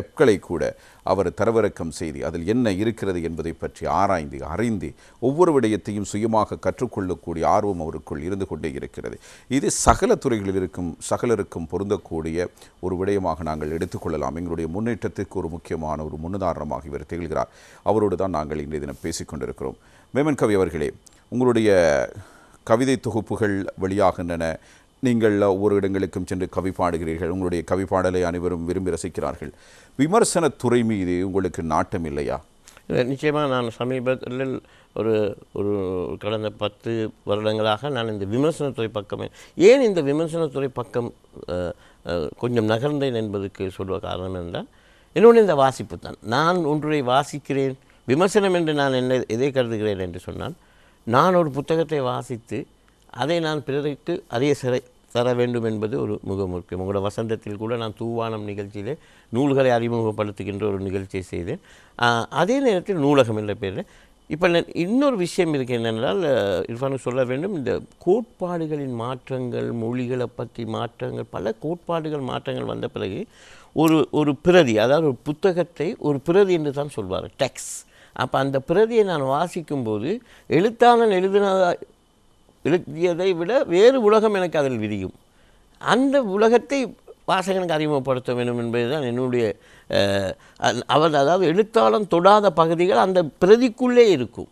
எப்களை கூட அவர் தரவிறக்கம் செய்து அதில் என்ன இருக்கிறது என்பதை பற்றி ஆராய்ந்து அறிந்து ஒவ்வொரு விடயத்தையும் சுயமாக கற்றுக்கொள்ளக்கூடிய ஆர்வம் அவருக்குள் இருந்து கொண்டே இருக்கிறது. இது சகல துறைகளில் சகலருக்கும் பொருந்தக்கூடிய ஒரு விடயமாக நாங்கள் எடுத்துக்கொள்ளலாம். எங்களுடைய முன்னேற்றத்திற்கு ஒரு முக்கியமான ஒரு முன்னுதாரணமாக இவர் திகழ்கிறார். அவரோடு தான் நாங்கள் இன்றைய தினம் பேசிக்கொண்டிருக்கிறோம். மேமன் கவி அவர்களே, உங்களுடைய கவிதை தொகுப்புகள் வெளியாகின்றன. நீங்கள் ஒவ்வொரு இடங்களுக்கும் சென்று கவி பாடுகிறீர்கள். உங்களுடைய கவி பாடலை அனைவரும் விரும்பி ரசிக்கிறார்கள். விமர்சனத்துறை மீது உங்களுக்கு நாட்டம் இல்லையா? நிச்சயமாக நான் சமீபத்தில் ஒரு கடந்த 10 வருடங்களாக நான் இந்த விமர்சனத்துறை பக்கம் ஏன் இந்த விமர்சனத்துறை பக்கம் கொஞ்சம் நகர்ந்தேன் என்பதற்கு சொல்வ காரணம் என்றால் என்னோட இந்த வாசிப்பு தான். நான் ஒன்றை வாசிக்கிறேன், விமர்சனம் என்று நான் எதை கருதுகிறேன் என்று சொன்னால், நான் ஒரு புத்தகத்தை வாசித்து அதை நான் பிறருக்கு அதே தர வேண்டும் என்பது ஒரு மிக முக்கியம். உங்களோட வசந்தத்தில் கூட நான் தூவானம் நிகழ்ச்சியிலே நூல்களை அறிமுகப்படுத்துகின்ற ஒரு நிகழ்ச்சியை செய்தேன். அதே நேரத்தில் நூலகம் என்ற பேரில் இப்போ இன்னொரு விஷயம் இருக்கு என்னென்றால், இர்ஃபானுக்கு சொல்ல வேண்டும், இந்த கோட்பாடுகளின் மாற்றங்கள், மொழிகளை பற்றி மாற்றங்கள், பல கோட்பாடுகள் மாற்றங்கள் வந்த பிறகு ஒரு பிரதி, அதாவது ஒரு புத்தகத்தை ஒரு பிரதி என்று தான் சொல்வார், டெக்ஸ்ட். அப்போ அந்த பிரதியை நான் வாசிக்கும்போது எழுத்தாளன் எழுதியதை விட வேறு உலகம் எனக்கு அதில் விரியும். அந்த உலகத்தை வாசகனுக்கு அறிமுகப்படுத்த வேண்டும் என்பது தான் என்னுடைய அதாவது எழுத்தாளன் தொடாத பகுதிகள் அந்த பிரதிக்குள்ளே இருக்கும்.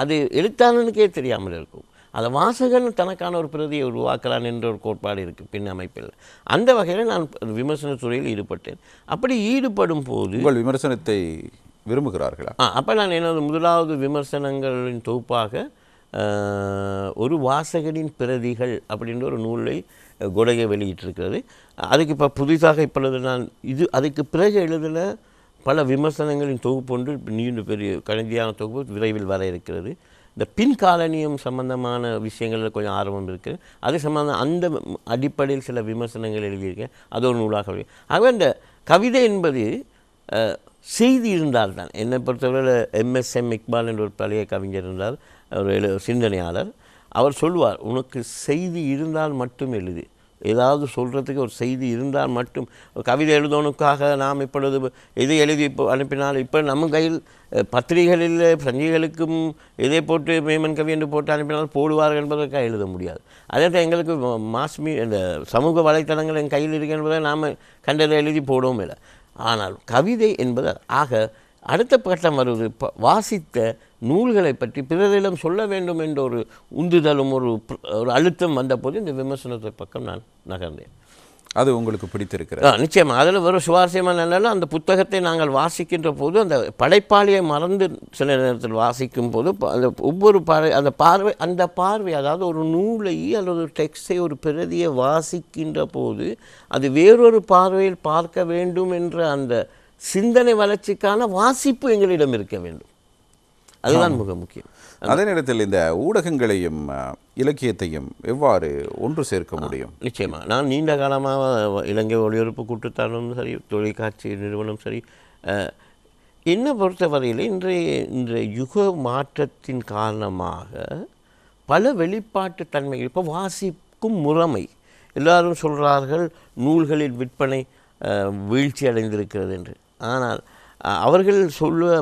அது எழுத்தாளனுக்கே தெரியாமல் இருக்கும். அதை வாசகன் தனக்கான ஒரு பிரதியை உருவாக்குறான் என்ற ஒரு கோட்பாடு இருக்குது பின் அமைப்பில். அந்த வகையில் நான் விமர்சன துறையில் ஈடுபட்டேன். அப்படி ஈடுபடும் போது உங்கள் விமர்சனத்தை விரும்புகிறார்களா? அப்போ நான் எனது முதலாவது விமர்சனங்களின் தொகுப்பாக ஒரு வாசகனின் பிரதிகள் அப்படின்ற ஒரு நூலை கொடகை வெளியிட்டிருக்கிறது. அதுக்கு இப்போ புதிதாக இப்பொழுது நான் அதுக்கு பிறகு எழுதின பல விமர்சனங்களின் தொகுப்பு ஒன்று நீண்ட பெரிய கணிதியான தொகுப்பு விரைவில் வர இருக்கிறது. இந்த பின்காலனியம் சம்பந்தமான விஷயங்களில் கொஞ்சம் ஆர்வம் இருக்குது. அது சம்பந்தம் அந்த அடிப்படையில் சில விமர்சனங்கள் எழுதியிருக்கேன். அது ஒரு நூலாக. ஆகவே இந்த கவிதை என்பது செய்தி இருந்தால்தான். என்னை பொறுத்தவரை எம்எஸ்எம் இக்பால் என்ற ஒரு பழைய கவிஞர் இருந்தார், ஒரு சிந்தனையாளர். அவர் சொல்வார், உனக்கு செய்தி இருந்தால் மட்டும் எழுது. ஏதாவது சொல்கிறதுக்கு ஒரு செய்தி இருந்தால் மட்டும். கவிதை எழுதணுக்காக நாம் இப்பொழுது எதை எழுதி இப்போ அனுப்பினால், இப்போ நம்ம கையில் பத்திரிகைகளில் சஞ்சிகளுக்கும் எதை போட்டு மேமன் கவி என்று போட்டு அனுப்பினால் போடுவார்கள் என்பதற்காக எழுத முடியாது. அதே தான் எங்களுக்கு இந்த சமூக வலைத்தளங்கள் என் கையில் இருக்கு என்பதை நாம் கண்டதை எழுதி போடவும் இல்லை. ஆனால் கவிதை என்பது அடுத்த கட்டம் வருவது வாசித்த நூல்களை பற்றி பிறரிடம் சொல்ல வேண்டும் என்ற ஒரு உந்துதலும் ஒரு அழுத்தம் வந்தபோது இந்த விமர்சனத்தை பக்கம் நான் நகர்ந்தேன். அது உங்களுக்கு பிடித்திருக்கிறது? நிச்சயமாக. அதில் ஒரு சுவாரஸ்யமான என்னென்னா, அந்த புத்தகத்தை நாங்கள் வாசிக்கின்ற போது அந்த படைப்பாளியை மறந்து சில நேரத்தில் வாசிக்கும் போது அந்த ஒவ்வொரு அந்த பார்வை அதாவது ஒரு நூலை அல்லது ஒரு டெக்ஸ்டை ஒரு பிரதியை வாசிக்கின்ற போது அது வேறொரு பார்வையில் பார்க்க வேண்டும் என்ற அந்த சிந்தனை வளர்ச்சிக்கான வாசிப்பு எங்களிடம் இருக்க வேண்டும். அதுதான் மிக முக்கியம். அதே நேரத்தில் இந்த ஊடகங்களையும் இலக்கியத்தையும் எவ்வாறு ஒன்று சேர்க்க முடியும்? நிச்சயமாக. நான் நீண்ட காலமாக இலங்கை ஒளிபரப்பு கூட்டுத்தாபனம் சரி, தொலைக்காட்சி நிறுவனம் சரி, என்னை பொறுத்தவரையில் இன்றைய யுக மாற்றத்தின் காரணமாக பல வெளிப்பாட்டு தன்மைகள், இப்போ வாசிக்கும் முறைமை, எல்லாரும் சொல்கிறார்கள் நூல்களின் விற்பனை வீழ்ச்சி அடைந்திருக்கிறது என்று. ஆனால் அவர்கள் சொல்ல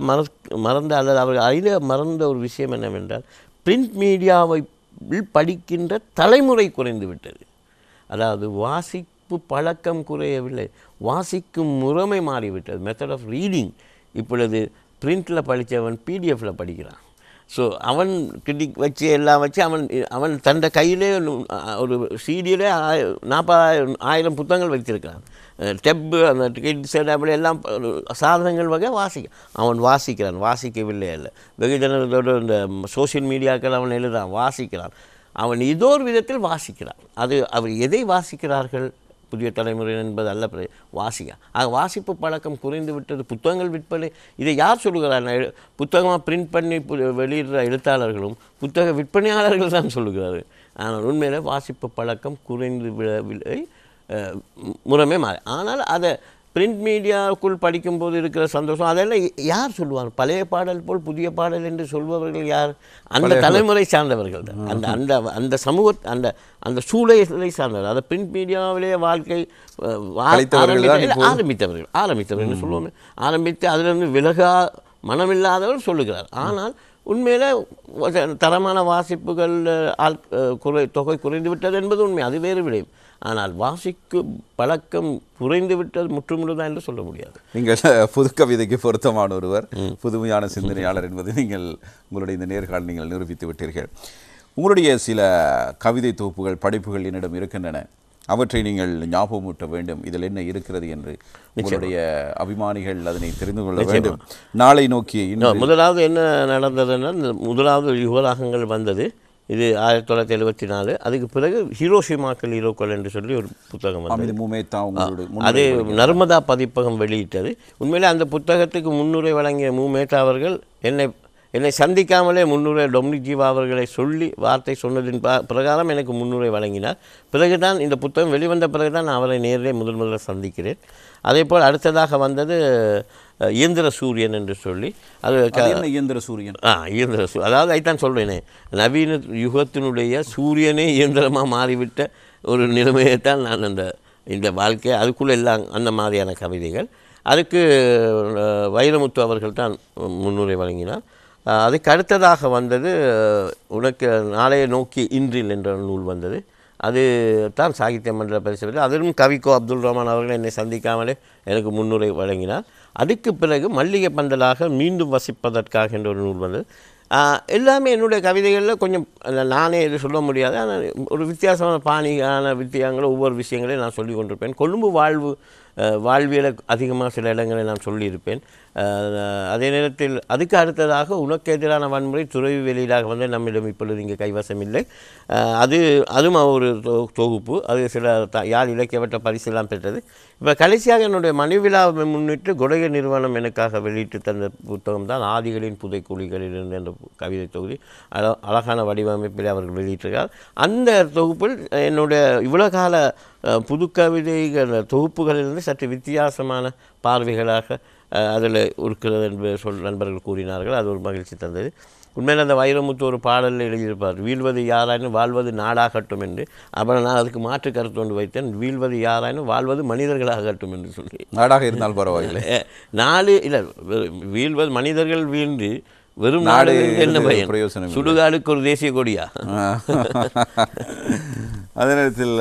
மறந்த அல்லது அவர்கள் அறிய மறந்த ஒரு விஷயம் என்னவென்றால், பிரிண்ட் மீடியாவை படிக்கின்ற தலைமுறை குறைந்து விட்டது. அதாவது வாசிப்பு பழக்கம் குறையவில்லை, வாசிக்கும் முறைமை மாறிவிட்டது. Method of reading. இப்பொழுது பிரிண்டில் படித்தவன் பிடிஎஃப்பில் படிக்கிறான். ஸோ அவன் கிரிட்டிக் வச்சு எல்லாம் வச்சு அவன் தன் கையிலே ஒரு சீடியிலே 40,000 புத்தகங்கள் வைத்திருக்கிறான். டெப்பு, அந்த டிக்கெட் அப்படி எல்லாம் சாதனங்கள் வகை அவன் வாசிக்கிறான். வாசிக்கவில்லை அல்ல, வெகுஜனத்தோடு இந்த சோஷியல் மீடியாக்கள் அவன் எழுதுறான், வாசிக்கிறான். அவன் ஏதோ ஒரு விதத்தில் வாசிக்கிறான். அவர் எதை வாசிக்கிறார்கள் புதிய தலைமுறை என்பது அல்ல, வாசிப்பு பழக்கம் குறைந்து விட்டது. புத்தகங்கள் விற்பனை இதை யார் சொல்லுகிறார்? புத்தகமாக பிரிண்ட் பண்ணி வெளியிடுற எழுத்தாளர்களும் புத்தக விற்பனையாளர்கள் தான் சொல்லுகிறார்கள். ஆனால் உண்மையிலே வாசிப்பு பழக்கம் குறைந்து விடவில்லை, முறைமே மாறி. ஆனால் அதை பிரிண்ட் மீடியாவுக்குள் படிக்கும்போது இருக்கிற சந்தோஷம் அதெல்லாம் யார் சொல்லுவார்? பழைய பாடல் போல் புதிய பாடல் என்று சொல்பவர்கள் யார்? அந்த தலைமுறை சார்ந்தவர்கள் தான். அந்த அந்த அந்த சமூக அந்த அந்த சூழலை சார்ந்தவர். அதை பிரிண்ட் மீடியாவிலேயே வாழ்க்கை ஆரம்பித்தவர்கள் என்று சொல்லுவோமே, ஆரம்பித்து அதிலிருந்து விலகா மனமில்லாதவர் சொல்லுகிறார். ஆனால் உண்மையில் தரமான வாசிப்புகள் தொகை குறைந்து விட்டது என்பது உண்மை, அது வேறு விடயம். ஆனால் வாசிக்கு பழக்கம் குறைந்து விட்டது முற்றுமுழுதான் என்று சொல்ல முடியாது. நீங்கள் புது கவிதைக்கு பொருத்தமான ஒருவர், புதுமையான சிந்தனையாளர் என்பதை நீங்கள் உங்களுடைய இந்த நேர்காணல் நீங்கள் நிரூபித்து விட்டீர்கள். உங்களுடைய சில கவிதை தொகுப்புகள் படைப்புகள் என்னிடம் இருக்கின்றன, அவற்றை நீங்கள் ஞாபகமூட்ட வேண்டும், இதில் என்ன இருக்கிறது என்று உங்களுடைய அபிமானிகள் அதனை தெரிந்து கொள்ள வேண்டும். நாளை நோக்கி முதலாவது என்ன நடந்ததுன்னா, முதலாவது யுகராகங்கள் வந்தது, இது 1974. அதுக்கு பிறகு ஹிரோஷிமாக்கள் ஹீரோக்கள் என்று சொல்லி ஒரு புத்தகம் வந்தது. அது நர்மதா பதிப்பகம் வெளியிட்டது. உண்மையிலே அந்த புத்தகத்துக்கு முன்னுரை வழங்கிய மேத்தா அவர்கள் என்னை சந்திக்காமலே முன்னுரை டொமினிக் ஜீவா அவர்களை சொல்லி வார்த்தை சொன்னதின் பிரகாரம் எனக்கு முன்னுரை வழங்கினார். பிறகுதான் இந்த புத்தகம் வெளிவந்த பிறகுதான் நான் அவரை நேரிலே முதல்ல சந்திக்கிறேன். அதே போல் அடுத்ததாக வந்தது இயந்திர சூரியன் என்று சொல்லி, அது இயந்திர சூரியன் அதாவது அதைத்தான் சொல்கிறேனே, நவீன யுகத்தினுடைய சூரியனே இயந்திரமாக மாறிவிட்ட ஒரு நிலைமையைத்தான் நான் இந்த வாழ்க்கை அதுக்குள்ளே எல்லாம் அந்த மாதிரியான கவிதைகள். அதுக்கு வைரமுத்து அவர்கள் தான் முன்னுரை வழங்கினார். அதுக்கு அடுத்ததாக வந்தது உனக்கு நாளைய நோக்கி இன்றில் என்ற நூல் வந்தது. அது தான் சாகித்ய மண்டல பரிசு பெற்றது. அதிலும் கவிக்கோ அப்துல் ரஹ்மான் அவர்கள் என்னை சந்திக்காமலே எனக்கு முன்னுரை வழங்கினார். அதுக்கு பிறகு மல்லிகை பந்தலாக மீண்டும் வசிப்பதற்காக என்ற ஒரு நூல் வந்தது. எல்லாமே என்னுடைய கவிதைகளில் கொஞ்சம் நானே இது சொல்ல முடியாது, ஆனால் ஒரு வித்தியாசமான பாணியான வித்தியாசங்களும் ஒவ்வொரு விஷயங்களையும் நான் சொல்லி கொண்டிருப்பேன். கொழும்பு வாழ்வியலை அதிகமாக சில இடங்களை நான் சொல்லியிருப்பேன். அதே நேரத்தில் அதுக்கு அடுத்ததாக உனக்கு எதிரான வன்முறை துறவி வெளியீடாக வந்து நம்மிடம் இப்பொழுது இங்கே கைவசம் இல்லை. அதுவும் ஒரு தொகுப்பு, அது சில யாழ் இலக்கியவற்ற பரிசெல்லாம் பெற்றது. இப்போ கடைசியாக என்னுடைய மணிவிழாவை முன்னிட்டு கொடகை நிறுவனம் எனக்காக வெளியிட்டு தந்த புத்தகம் தான் ஆதிகளின் புதைக்குழிகளில் இருந்த அந்த கவிதை தொகுதி. அழகான வடிவமைப்பில் அவர்கள் வெளியிட்டிருக்கார். அந்த தொகுப்பில் என்னுடைய இவ்வளோ கால புது கவிதைகள் தொகுப்புகளிலிருந்து சற்று வித்தியாசமான பார்வைகளாக அதில் இருக்கிறது என்று நண்பர்கள் கூறினார்கள். அது ஒரு மகிழ்ச்சி தந்தது. உண்மையில் அந்த வைரமுத்து ஒரு பாடலில் எழுதியிருப்பார், வீழ்வது யாராயினும் வாழ்வது நாடாகட்டும் என்று. அப்புறம் நான் அதுக்கு மாற்று கருத்து கொண்டு வைத்தேன், வீழ்வது யாராயினும் வாழ்வது மனிதர்களாகட்டும் என்று சொல்லி. நாடாக இருந்தால் பரவாயில்லை, நாடு இல்லை, வீழ்வது மனிதர்கள் வீழ்ந்து வெறும் நாடு என்ன பயன்? சுடுகாடுக்கு ஒரு தேசிய கொடியா? அதே நேரத்தில்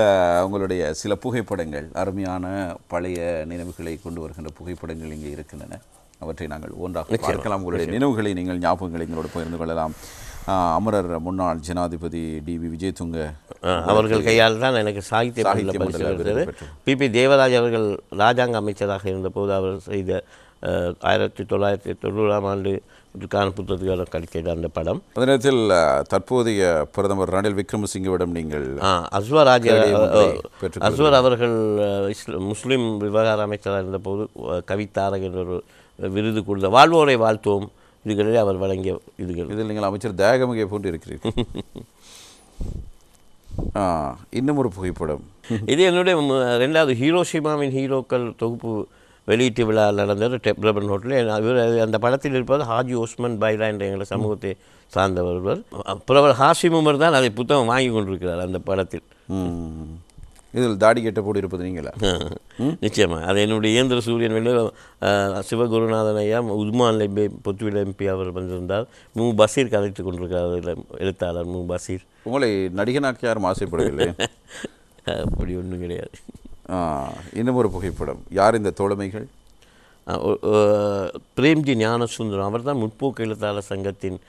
உங்களுடைய சில புகைப்படங்கள், அருமையான பழைய நினைவுகளை கொண்டு வருகின்ற புகைப்படங்கள் இங்கே இருக்கின்றன. அவற்றை நாங்கள் ஒன்றாக பார்க்கலாம். உங்களுடைய நினைவுகளை நீங்கள் ஞாபகங்களை எங்களோடு பகிர்ந்து கொள்ளலாம். அமரர் முன்னாள் ஜனாதிபதி டிவி விஜயதுங்க அவர்கள் கையால் தான் எனக்கு சாகித்ய மண்டல பிபி தேவராஜ் அவர்கள் ராஜாங்க அமைச்சராக இருந்தபோது அவர் செய்த 1990ஆம் ஆண்டு புத்தகத்துக்கான கிடைக்கிற அந்த படம். அதே நேரத்தில் தற்போதைய பிரதமர் ரணில் விக்ரமசிங்கவிடம் நீங்கள் அஸ்வர் அவர்கள் முஸ்லீம் விவகார அமைச்சராக இருந்தபோது கவிதாரக் என்ற ஒரு விருது கொடுத்த வாழ்வோரை வாழ்த்துவோம் இதுகளில் அவர் வழங்கிய இதுகள். இதில் நீங்கள் அமைச்சர் தயாகமிகை போன்று இருக்கிறீர்கள். இன்னும் ஒரு புகைப்படம், இது என்னுடைய 2வது ஹீரோஷிமாவின் ஹீரோக்கள் தொகுப்பு வெளியீட்டு விழா நடந்தது டெப்ரபன் ஹோட்டலில். அந்த படத்தில் இருப்பது ஹாஜி ஓஸ்மன் பைலா என்ற எங்கள் சமூகத்தை சார்ந்தவர். புறவர் ஹாஷிம் உமர் தான் அதை புத்தகம் வாங்கி கொண்டிருக்கிறார் அந்த படத்தில். இதில் தாடி கெட்ட போடு இருப்பது நீங்களா? நிச்சயமாக அது என்னுடைய இயந்திர சூரியன் வெளியில் சிவகுருநாதன் ஐயா, உஸ்மான் எம்பி, பொத்துவில் எம்பி அவர் வந்திருந்தார். பசீர் கதைத்து கொண்டிருக்கிறார், எழுத்தாளர் பசீர். உங்களை நடிகனாக்க யாரும் ஆசைப்படவில்லை? அப்படி ஒன்றும் கிடையாது. இன்னும் ஒரு புகைப்படம், யார் இந்த தோழமைகள்? பிரேம்ஜி ஞானசுந்தரம், அவர் தான் முற்போக்கு எழுத்தாளர் சங்கத்தின்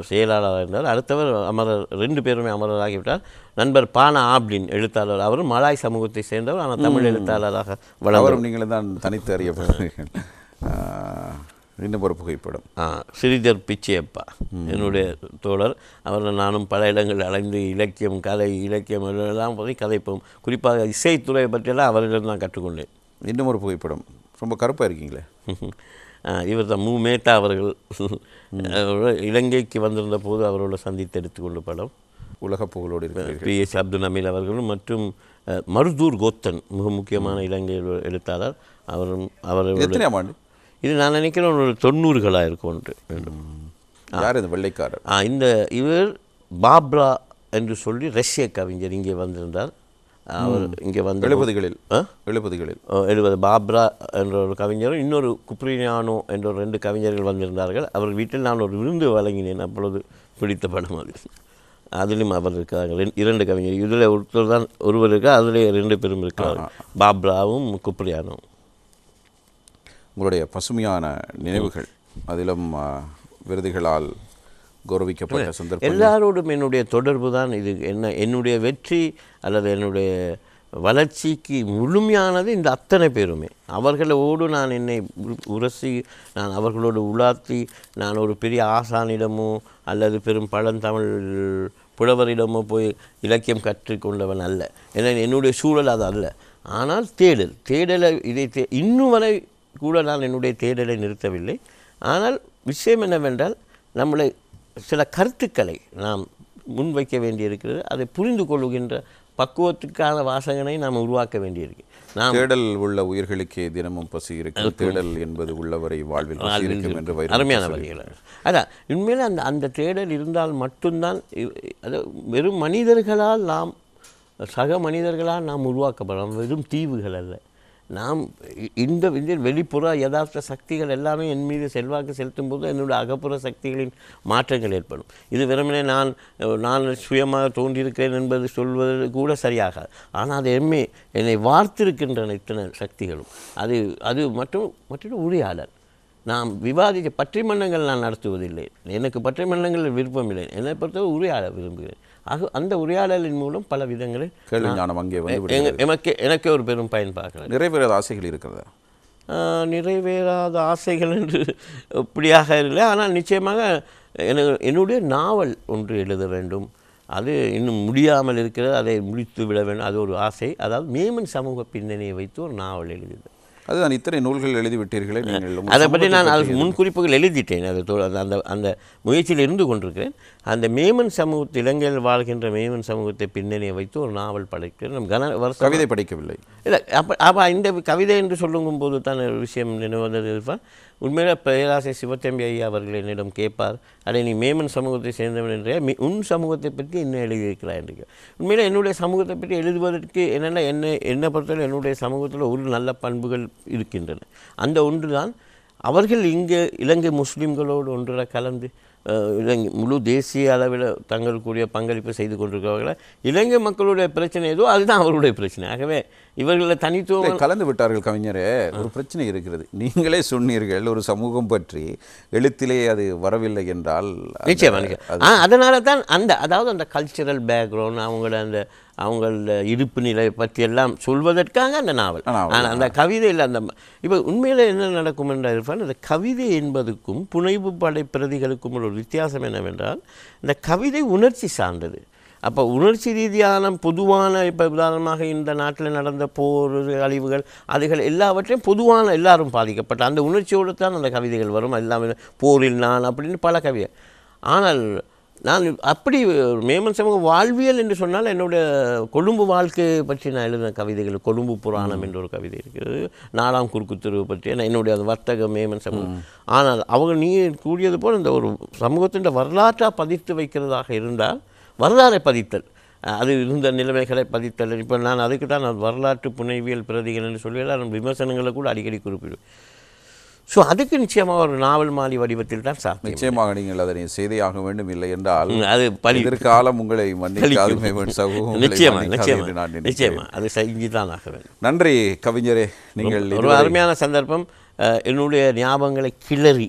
செயலாளராக இருந்தார். அடுத்தவர் அமரர், 2 பேருமே அமரராகிவிட்டார். நண்பர் பானா ஆப்டின் எழுத்தாளர், அவரும் மலாய் சமூகத்தை சேர்ந்தவர், ஆனால் தமிழ் எழுத்தாளராக வளரும். நீங்கள் தான் தனித்து அறியப்படுறீர்கள். இன்னும் ஒரு புகைப்படம், ஸ்ரீதர் பிச்சையப்பா என்னுடைய தோழர். அவர் நானும் பல இடங்கள் அலைந்து இலக்கியம், கலை, இலக்கியம் எல்லாம் பற்றி கதைப்போம். குறிப்பாக இசைத்துறையை பற்றியெல்லாம் அவரிடம் நான் கற்றுக்கொண்டேன். இன்னும் ஒரு புகைப்படம், ரொம்ப கருப்பாக இருக்கீங்களே. இவர் தான் மேத்தா அவர்கள் இலங்கைக்கு வந்திருந்த போது அவரோட சந்தித்து எடுத்துக்கொண்ட படம். உலக புகழோடு இருக்கிறீர்கள். பி.எஸ். அப்துல் அமீல் அவர்களும் மற்றும் மருதூர் கோத்தன் மிக முக்கியமான இலங்கை எழுத்தாளர். அவர் எத்தனையாம் ஆண்டு இது? நான் நினைக்கிறேன் ஒரு 90களாக இருக்கும் வேண்டும். யார் இந்த வெள்ளைக்காரர்? இவர் பாப்ரா என்று சொல்லி ரஷ்ய கவிஞர் இங்கே வந்திருந்தார். அவர் இங்கே வந்து 70 பாப்ரா என்ற ஒரு கவிஞரும் இன்னொரு குப்ரினியானோ என்ற ஒரு 2 கவிஞர்கள் வந்திருந்தார்கள். அவர் வீட்டில் நான் ஒரு விருந்து வழங்கினேன். அப்பொழுது பிடித்த படம் அது. அதிலும் அவர் இருக்கார்கள் 2 கவிஞர். இதில் ஒருவர் இருக்கார், அதிலே 2 பேரும் இருக்கிறார்கள், பாப்ராவும் குப்ரியானோவும். உங்களுடைய பசுமையான நினைவுகள், அதிலும் விருதுகளால் கௌரவிக்கப்பட்ட சந்தர்ப்பம், எல்லாரோடும் என்னுடைய தொடர்பு தான் இது. என்னுடைய வெற்றி அல்லது என்னுடைய வளர்ச்சிக்கு முழுமையானது இந்த அத்தனை பேருமே. அவர்களோடு நான் என்னை உரசி, நான் அவர்களோடு உலாத்தி, நான் ஒரு பெரிய ஆசானிடமோ அல்லது பெரும் பழந்தமிழ் புலவரிடமோ போய் இலக்கியம் கற்றுக்கொண்டவன் அல்ல. என்னுடைய சூழல் அது அல்ல. ஆனால் தேடலை இன்னும் வரை கூட நான் என்னுடைய தேடலை நிறுத்தவில்லை. ஆனால் விஷயம் என்னவென்றால், நம்மளை சில கருத்துக்களை நாம் முன்வைக்க வேண்டியிருக்கிறது. அதை புரிந்து கொள்ளுகின்ற பக்குவத்துக்கான வாசகனை நாம் உருவாக்க வேண்டியிருக்கு. தேடல் உள்ள உயிர்களுக்கே தினமும் பசி இருக்கு, தேடல் என்பது உள்ளவரை வாழ்வில் இருக்கும் என்று அருமையான வழிகள். அதான் உண்மையிலே அந்த தேடல் இருந்தால் மட்டும்தான் அது வெறும் மனிதர்களால் சக மனிதர்களால் நாம் உருவாக்கப்படலாம், வெறும் தீவுகள் அல்ல. நாம் இந்த வெளிப்புற யதார்த்த சக்திகள் எல்லாமே என் மீது செல்வாக்கு செலுத்தும் போது என்னுடைய அகப்புற சக்திகளின் மாற்றங்கள் ஏற்படும். இது வெறுமனே நான் சுயமாக தோன்றியிருக்கிறேன் என்பது சொல்வது கூட சரியாகாது. ஆனால் அது என்னை வார்த்திருக்கின்றன இத்தனை சக்திகளும். அது மற்றும் உரையாடல். நாம் விவாதிக்க பற்றிமன்றங்கள் நான் நடத்துவதில்லை. எனக்கு பற்றிமன்றங்களில் விருப்பம் இல்லை. என்னை பொறுத்தவரை உரையாட விரும்புகிறேன். அந்த உரையாடலின் மூலம் பல விதங்களில் கேள்வி ஞானம் அங்கே எனக்கே ஒரு பெரும் பயன் பார்க்கிறேன். நிறைவேறாத ஆசைகள் இருக்கிறதா? நிறைவேறாத ஆசைகள் என்று இப்படியாக இல்லை. ஆனால் நிச்சயமாக என்னுடைய நாவல் ஒன்று எழுத வேண்டும். அது இன்னும் முடியாமல் இருக்கிறது. அதை முடித்து விட வேண்டும். அது ஒரு ஆசை. அதாவது மேமன் சமூக பின்னணியை வைத்து ஒரு நாவல் எழுதுது. அதுதான் இத்தனை நூல்கள் எழுதிவிட்டீர்களே நீங்கள். அதை பற்றி நான் முன்குறிப்புகள் எழுதிட்டேன். அந்த முயற்சியில் இருந்து கொண்டிருக்கிறேன். அந்த மேமன் சமூகத்தை, இலங்கையில் வாழ்கின்ற மேமன் சமூகத்தை பின்னணியை வைத்து ஒரு நாவல் படைக்கிறேன். கவிதை படிக்கவில்லை. இல்லை, அப்போ இந்த கவிதை என்று சொல்லும் போது தான் ஒரு விஷயம் நினைவந்தது இருப்பான். உண்மையில பேராசிரியர் சிவத்தம்பி ஐயா அவர்கள் என்னிடம் கேட்பார், அதை நீ மேமன் சமூகத்தை சேர்ந்தவன் என்றே உன் சமூகத்தை பற்றி என்ன எழுதியிருக்கிறாய் என்று. உண்மையில என்னுடைய சமூகத்தை பற்றி எழுதுவதற்கு என்னை பொறுத்தவரை என்னுடைய சமூகத்தில் ஒரு நல்ல பண்புகள் இருக்கின்றன. அந்த ஒன்று தான் அவர்கள் இங்கே இலங்கை முஸ்லீம்களோடு ஒன்றாக கலந்து இலங்கை முழு தேசிய அளவில் தங்களுக்குரிய பங்களிப்பு செய்து கொண்டிருக்கிறவர்கள இலங்கை மக்களுடைய பிரச்சனை ஏதோ அதுதான் அவருடைய பிரச்சனை. ஆகவே இவர்களை தனித்துவம் கலந்து விட்டார்கள். கவிஞரே, ஒரு பிரச்சனை இருக்கிறது. நீங்களே சொன்னீர்கள், ஒரு சமூகம் பற்றி எழுத்திலே அது வரவில்லை என்றால் நிச்சயமாக அதனால தான் அதாவது அந்த கல்ச்சரல் பேக்ரவுண்ட் அவங்கள இருப்பு நிலை பற்றியெல்லாம் சொல்வதற்காக அந்த நாவல். ஆனால் அந்த கவிதையில் இப்போ உண்மையில் என்ன நடக்கும் என்றால், அந்த கவிதை என்பதுக்கும் புனைவு படை பிரதிகளுக்கும் ஒரு வித்தியாசம் என்னவென்றால், இந்த கவிதை உணர்ச்சி சார்ந்தது. அப்போ உணர்ச்சி ரீதியான பொதுவான, இப்போ உதாரணமாக இந்த நாட்டில் நடந்த போர் அழிவுகள் அதுகள் எல்லாவற்றையும் பொதுவான எல்லாரும் பாதிக்கப்பட்ட அந்த உணர்ச்சியோடு தான் அந்த கவிதைகள் வரும். எல்லாமே போரில் நான் அப்படின்னு பல கவிதை. ஆனால் நான் அப்படி மேமன் சமூக வாழ்வியல் என்று சொன்னால் என்னுடைய கொழும்பு வாழ்க்கையை பற்றி நான் எழுதின கவிதைகள், கொழும்பு புராணம் என்ற ஒரு கவிதை இருக்கிறது, 4ஆம் குறுக்கு தெருவு பற்றி என்னுடைய அந்த வர்த்தக மேமன் சமூகம். ஆனால் அவங்க நீ கூடியது போல் இந்த ஒரு சமூகத்தின் வரலாற்றாக பதித்து வைக்கிறதாக இருந்தால் வரலாறை பதித்தல், அது இருந்த நிலைமைகளை பதித்தல். இப்போ நான் அதுக்கு தான் வரலாற்று புனைவியல் பிரதிகள் என்று சொல்லி நான் விமர்சனங்களை கூட அடிக்கடி குறிப்பிடுவேன். ஸோ அதுக்கு நிச்சயமாக ஒரு நாவல் மாலி வடிவத்தில் தான் சார். நிச்சயமாக நீங்கள் அதனை செய்தியாக வேண்டும், இல்லை என்றால் அது எதிர்காலம் உங்களை மன்னிக்காது. நிச்சயமாக அது செஞ்சு தான் ஆக வேண்டும். நன்றி கவிஞரே. நீங்கள் ஒரு அருமையான சந்தர்ப்பம். என்னுடைய ஞாபகங்களை கிளறி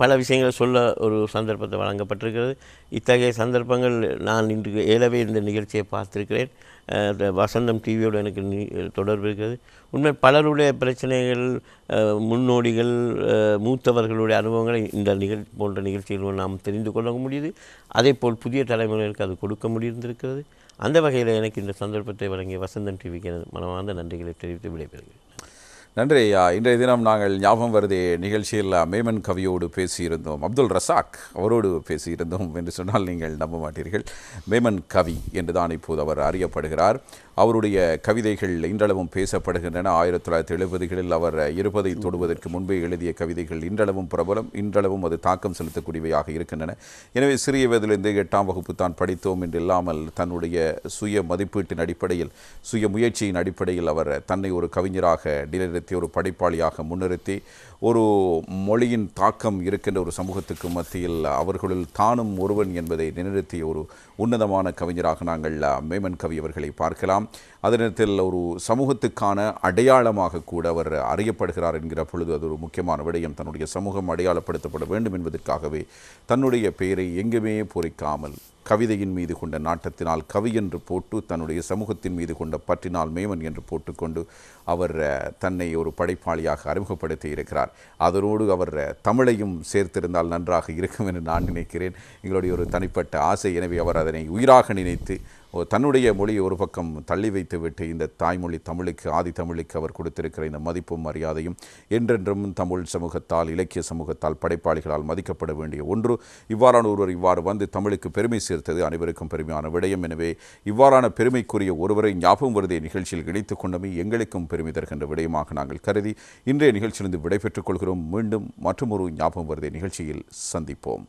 பல விஷயங்களை சொல்ல ஒரு சந்தர்ப்பத்தை வழங்கப்பட்டிருக்கிறது. இத்தகைய சந்தர்ப்பங்கள் நான் இன்று ஏலவே இந்த நிகழ்ச்சியை பார்த்திருக்கிறேன். வசந்தம் டிவியோடு எனக்கு தொடர்பு இருக்கிறது. உண்மை பலருடைய பிரச்சனைகள், முன்னோடிகள், மூத்தவர்களுடைய அனுபவங்களை இந்த போன்ற நிகழ்ச்சிகள் நாம் தெரிந்து கொள்ள முடியுது. அதே போல் புதிய தலைமுறைகளுக்கு அது கொடுக்க முடிந்திருக்கிறது. அந்த வகையில் எனக்கு இந்த சந்தர்ப்பத்தை வழங்கிய வசந்தம் டிவிக்கு எனது மனமார்ந்த நன்றிகளை தெரிவித்து விடைபெறுகிறேன். நன்றி ஐயா. இன்றைய தினம் நாங்கள் ஞாபகம் வருதே நிகழ்ச்சியில் மேமன் கவியோடு பேசியிருந்தோம், அப்துல் ரசாக் அவரோடு பேசியிருந்தோம் என்று சொன்னால் நீங்கள் நம்ப மாட்டீர்கள். மேமன் கவி என்றுதான் இப்போது அவர் அறியப்படுகிறார். அவருடைய கவிதைகள் இன்றளவும் பேசப்படுகின்றன. 1970களில் அவர் இருப்பதை தொடுவதற்கு முன்பே எழுதிய கவிதைகள் இன்றளவும் பிரபலம், இன்றளவும் அது தாக்கம் செலுத்தக்கூடியவையாக இருக்கின்றன. எனவே சிறிய வயதிலிருந்து 8ஆம் வகுப்பு தான் படித்தோம் என்று இல்லாமல் தன்னுடைய சுய மதிப்பீட்டின் அடிப்படையில், சுய முயற்சியின் அடிப்படையில் அவர் தன்னை ஒரு கவிஞராக நிலைநிறுத்தி, ஒரு படைப்பாளியாக முன்னிறுத்தி, ஒரு மொழியின் தாக்கம் இருக்கின்ற ஒரு சமூகத்துக்கு மத்தியில் அவர்களில் தானும் ஒருவன் என்பதை நிலைநிறுத்திய ஒரு உன்னதமான கவிஞராக நாங்கள் மேமன் கவி அவர்களை பார்க்கலாம். அதே நேரத்தில் ஒரு சமூகத்துக்கான அடையாளமாக கூட அவர் அறியப்படுகிறார் என்கிற பொழுது அது ஒரு முக்கியமான விடயம். தன்னுடைய சமூகம் அடையாளப்படுத்தப்பட வேண்டும் என்பதற்காகவே தன்னுடைய பெயரை எங்குமே பொறிக்காமல் கவிதையின் மீது கொண்ட நாட்டத்தினால் கவி என்று போட்டு, தன்னுடைய சமூகத்தின் மீது கொண்ட பற்றினால் மேமன் என்று போட்டுக்கொண்டு அவர் தன்னை ஒரு படைப்பாளியாக அறிமுகப்படுத்தி இருக்கிறார். அதனோடு அவர் தமிழையும் சேர்த்திருந்தால் நன்றாக இருக்கும் என்று நான் நினைக்கிறேன். எங்களுடைய ஒரு தனிப்பட்ட ஆசை. எனவே அவர் அதனை உயிராக நினைத்து தன்னுடைய மொழியை ஒரு பக்கம் தள்ளி வைத்துவிட்டு இந்த தாய்மொழி தமிழுக்கு, ஆதி தமிழுக்கு அவர் கொடுத்திருக்கிற இந்த மதிப்பும் மரியாதையும் என்றென்றும் தமிழ் சமூகத்தால், இலக்கிய சமூகத்தால், படைப்பாளிகளால் மதிக்கப்பட வேண்டிய ஒன்று. இவ்வாறான ஒருவர் இவ்வாறு வந்து தமிழுக்கு பெருமை சேர்த்தது அனைவருக்கும் பெருமையான விடயம். எனவே இவ்வாறான பெருமைக்குரிய ஒருவரை ஞாபகம் வருதே நிகழ்ச்சியில் இணைத்துக் கொண்டமை எங்களுக்கும் பெருமை தருகின்ற விடயமாக நாங்கள் கருதி இன்றைய நிகழ்ச்சியிலிருந்து விடைபெற்றுக் கொள்கிறோம். மீண்டும் மற்றொரு ஞாபகம் வருதே நிகழ்ச்சியில் சந்திப்போம்.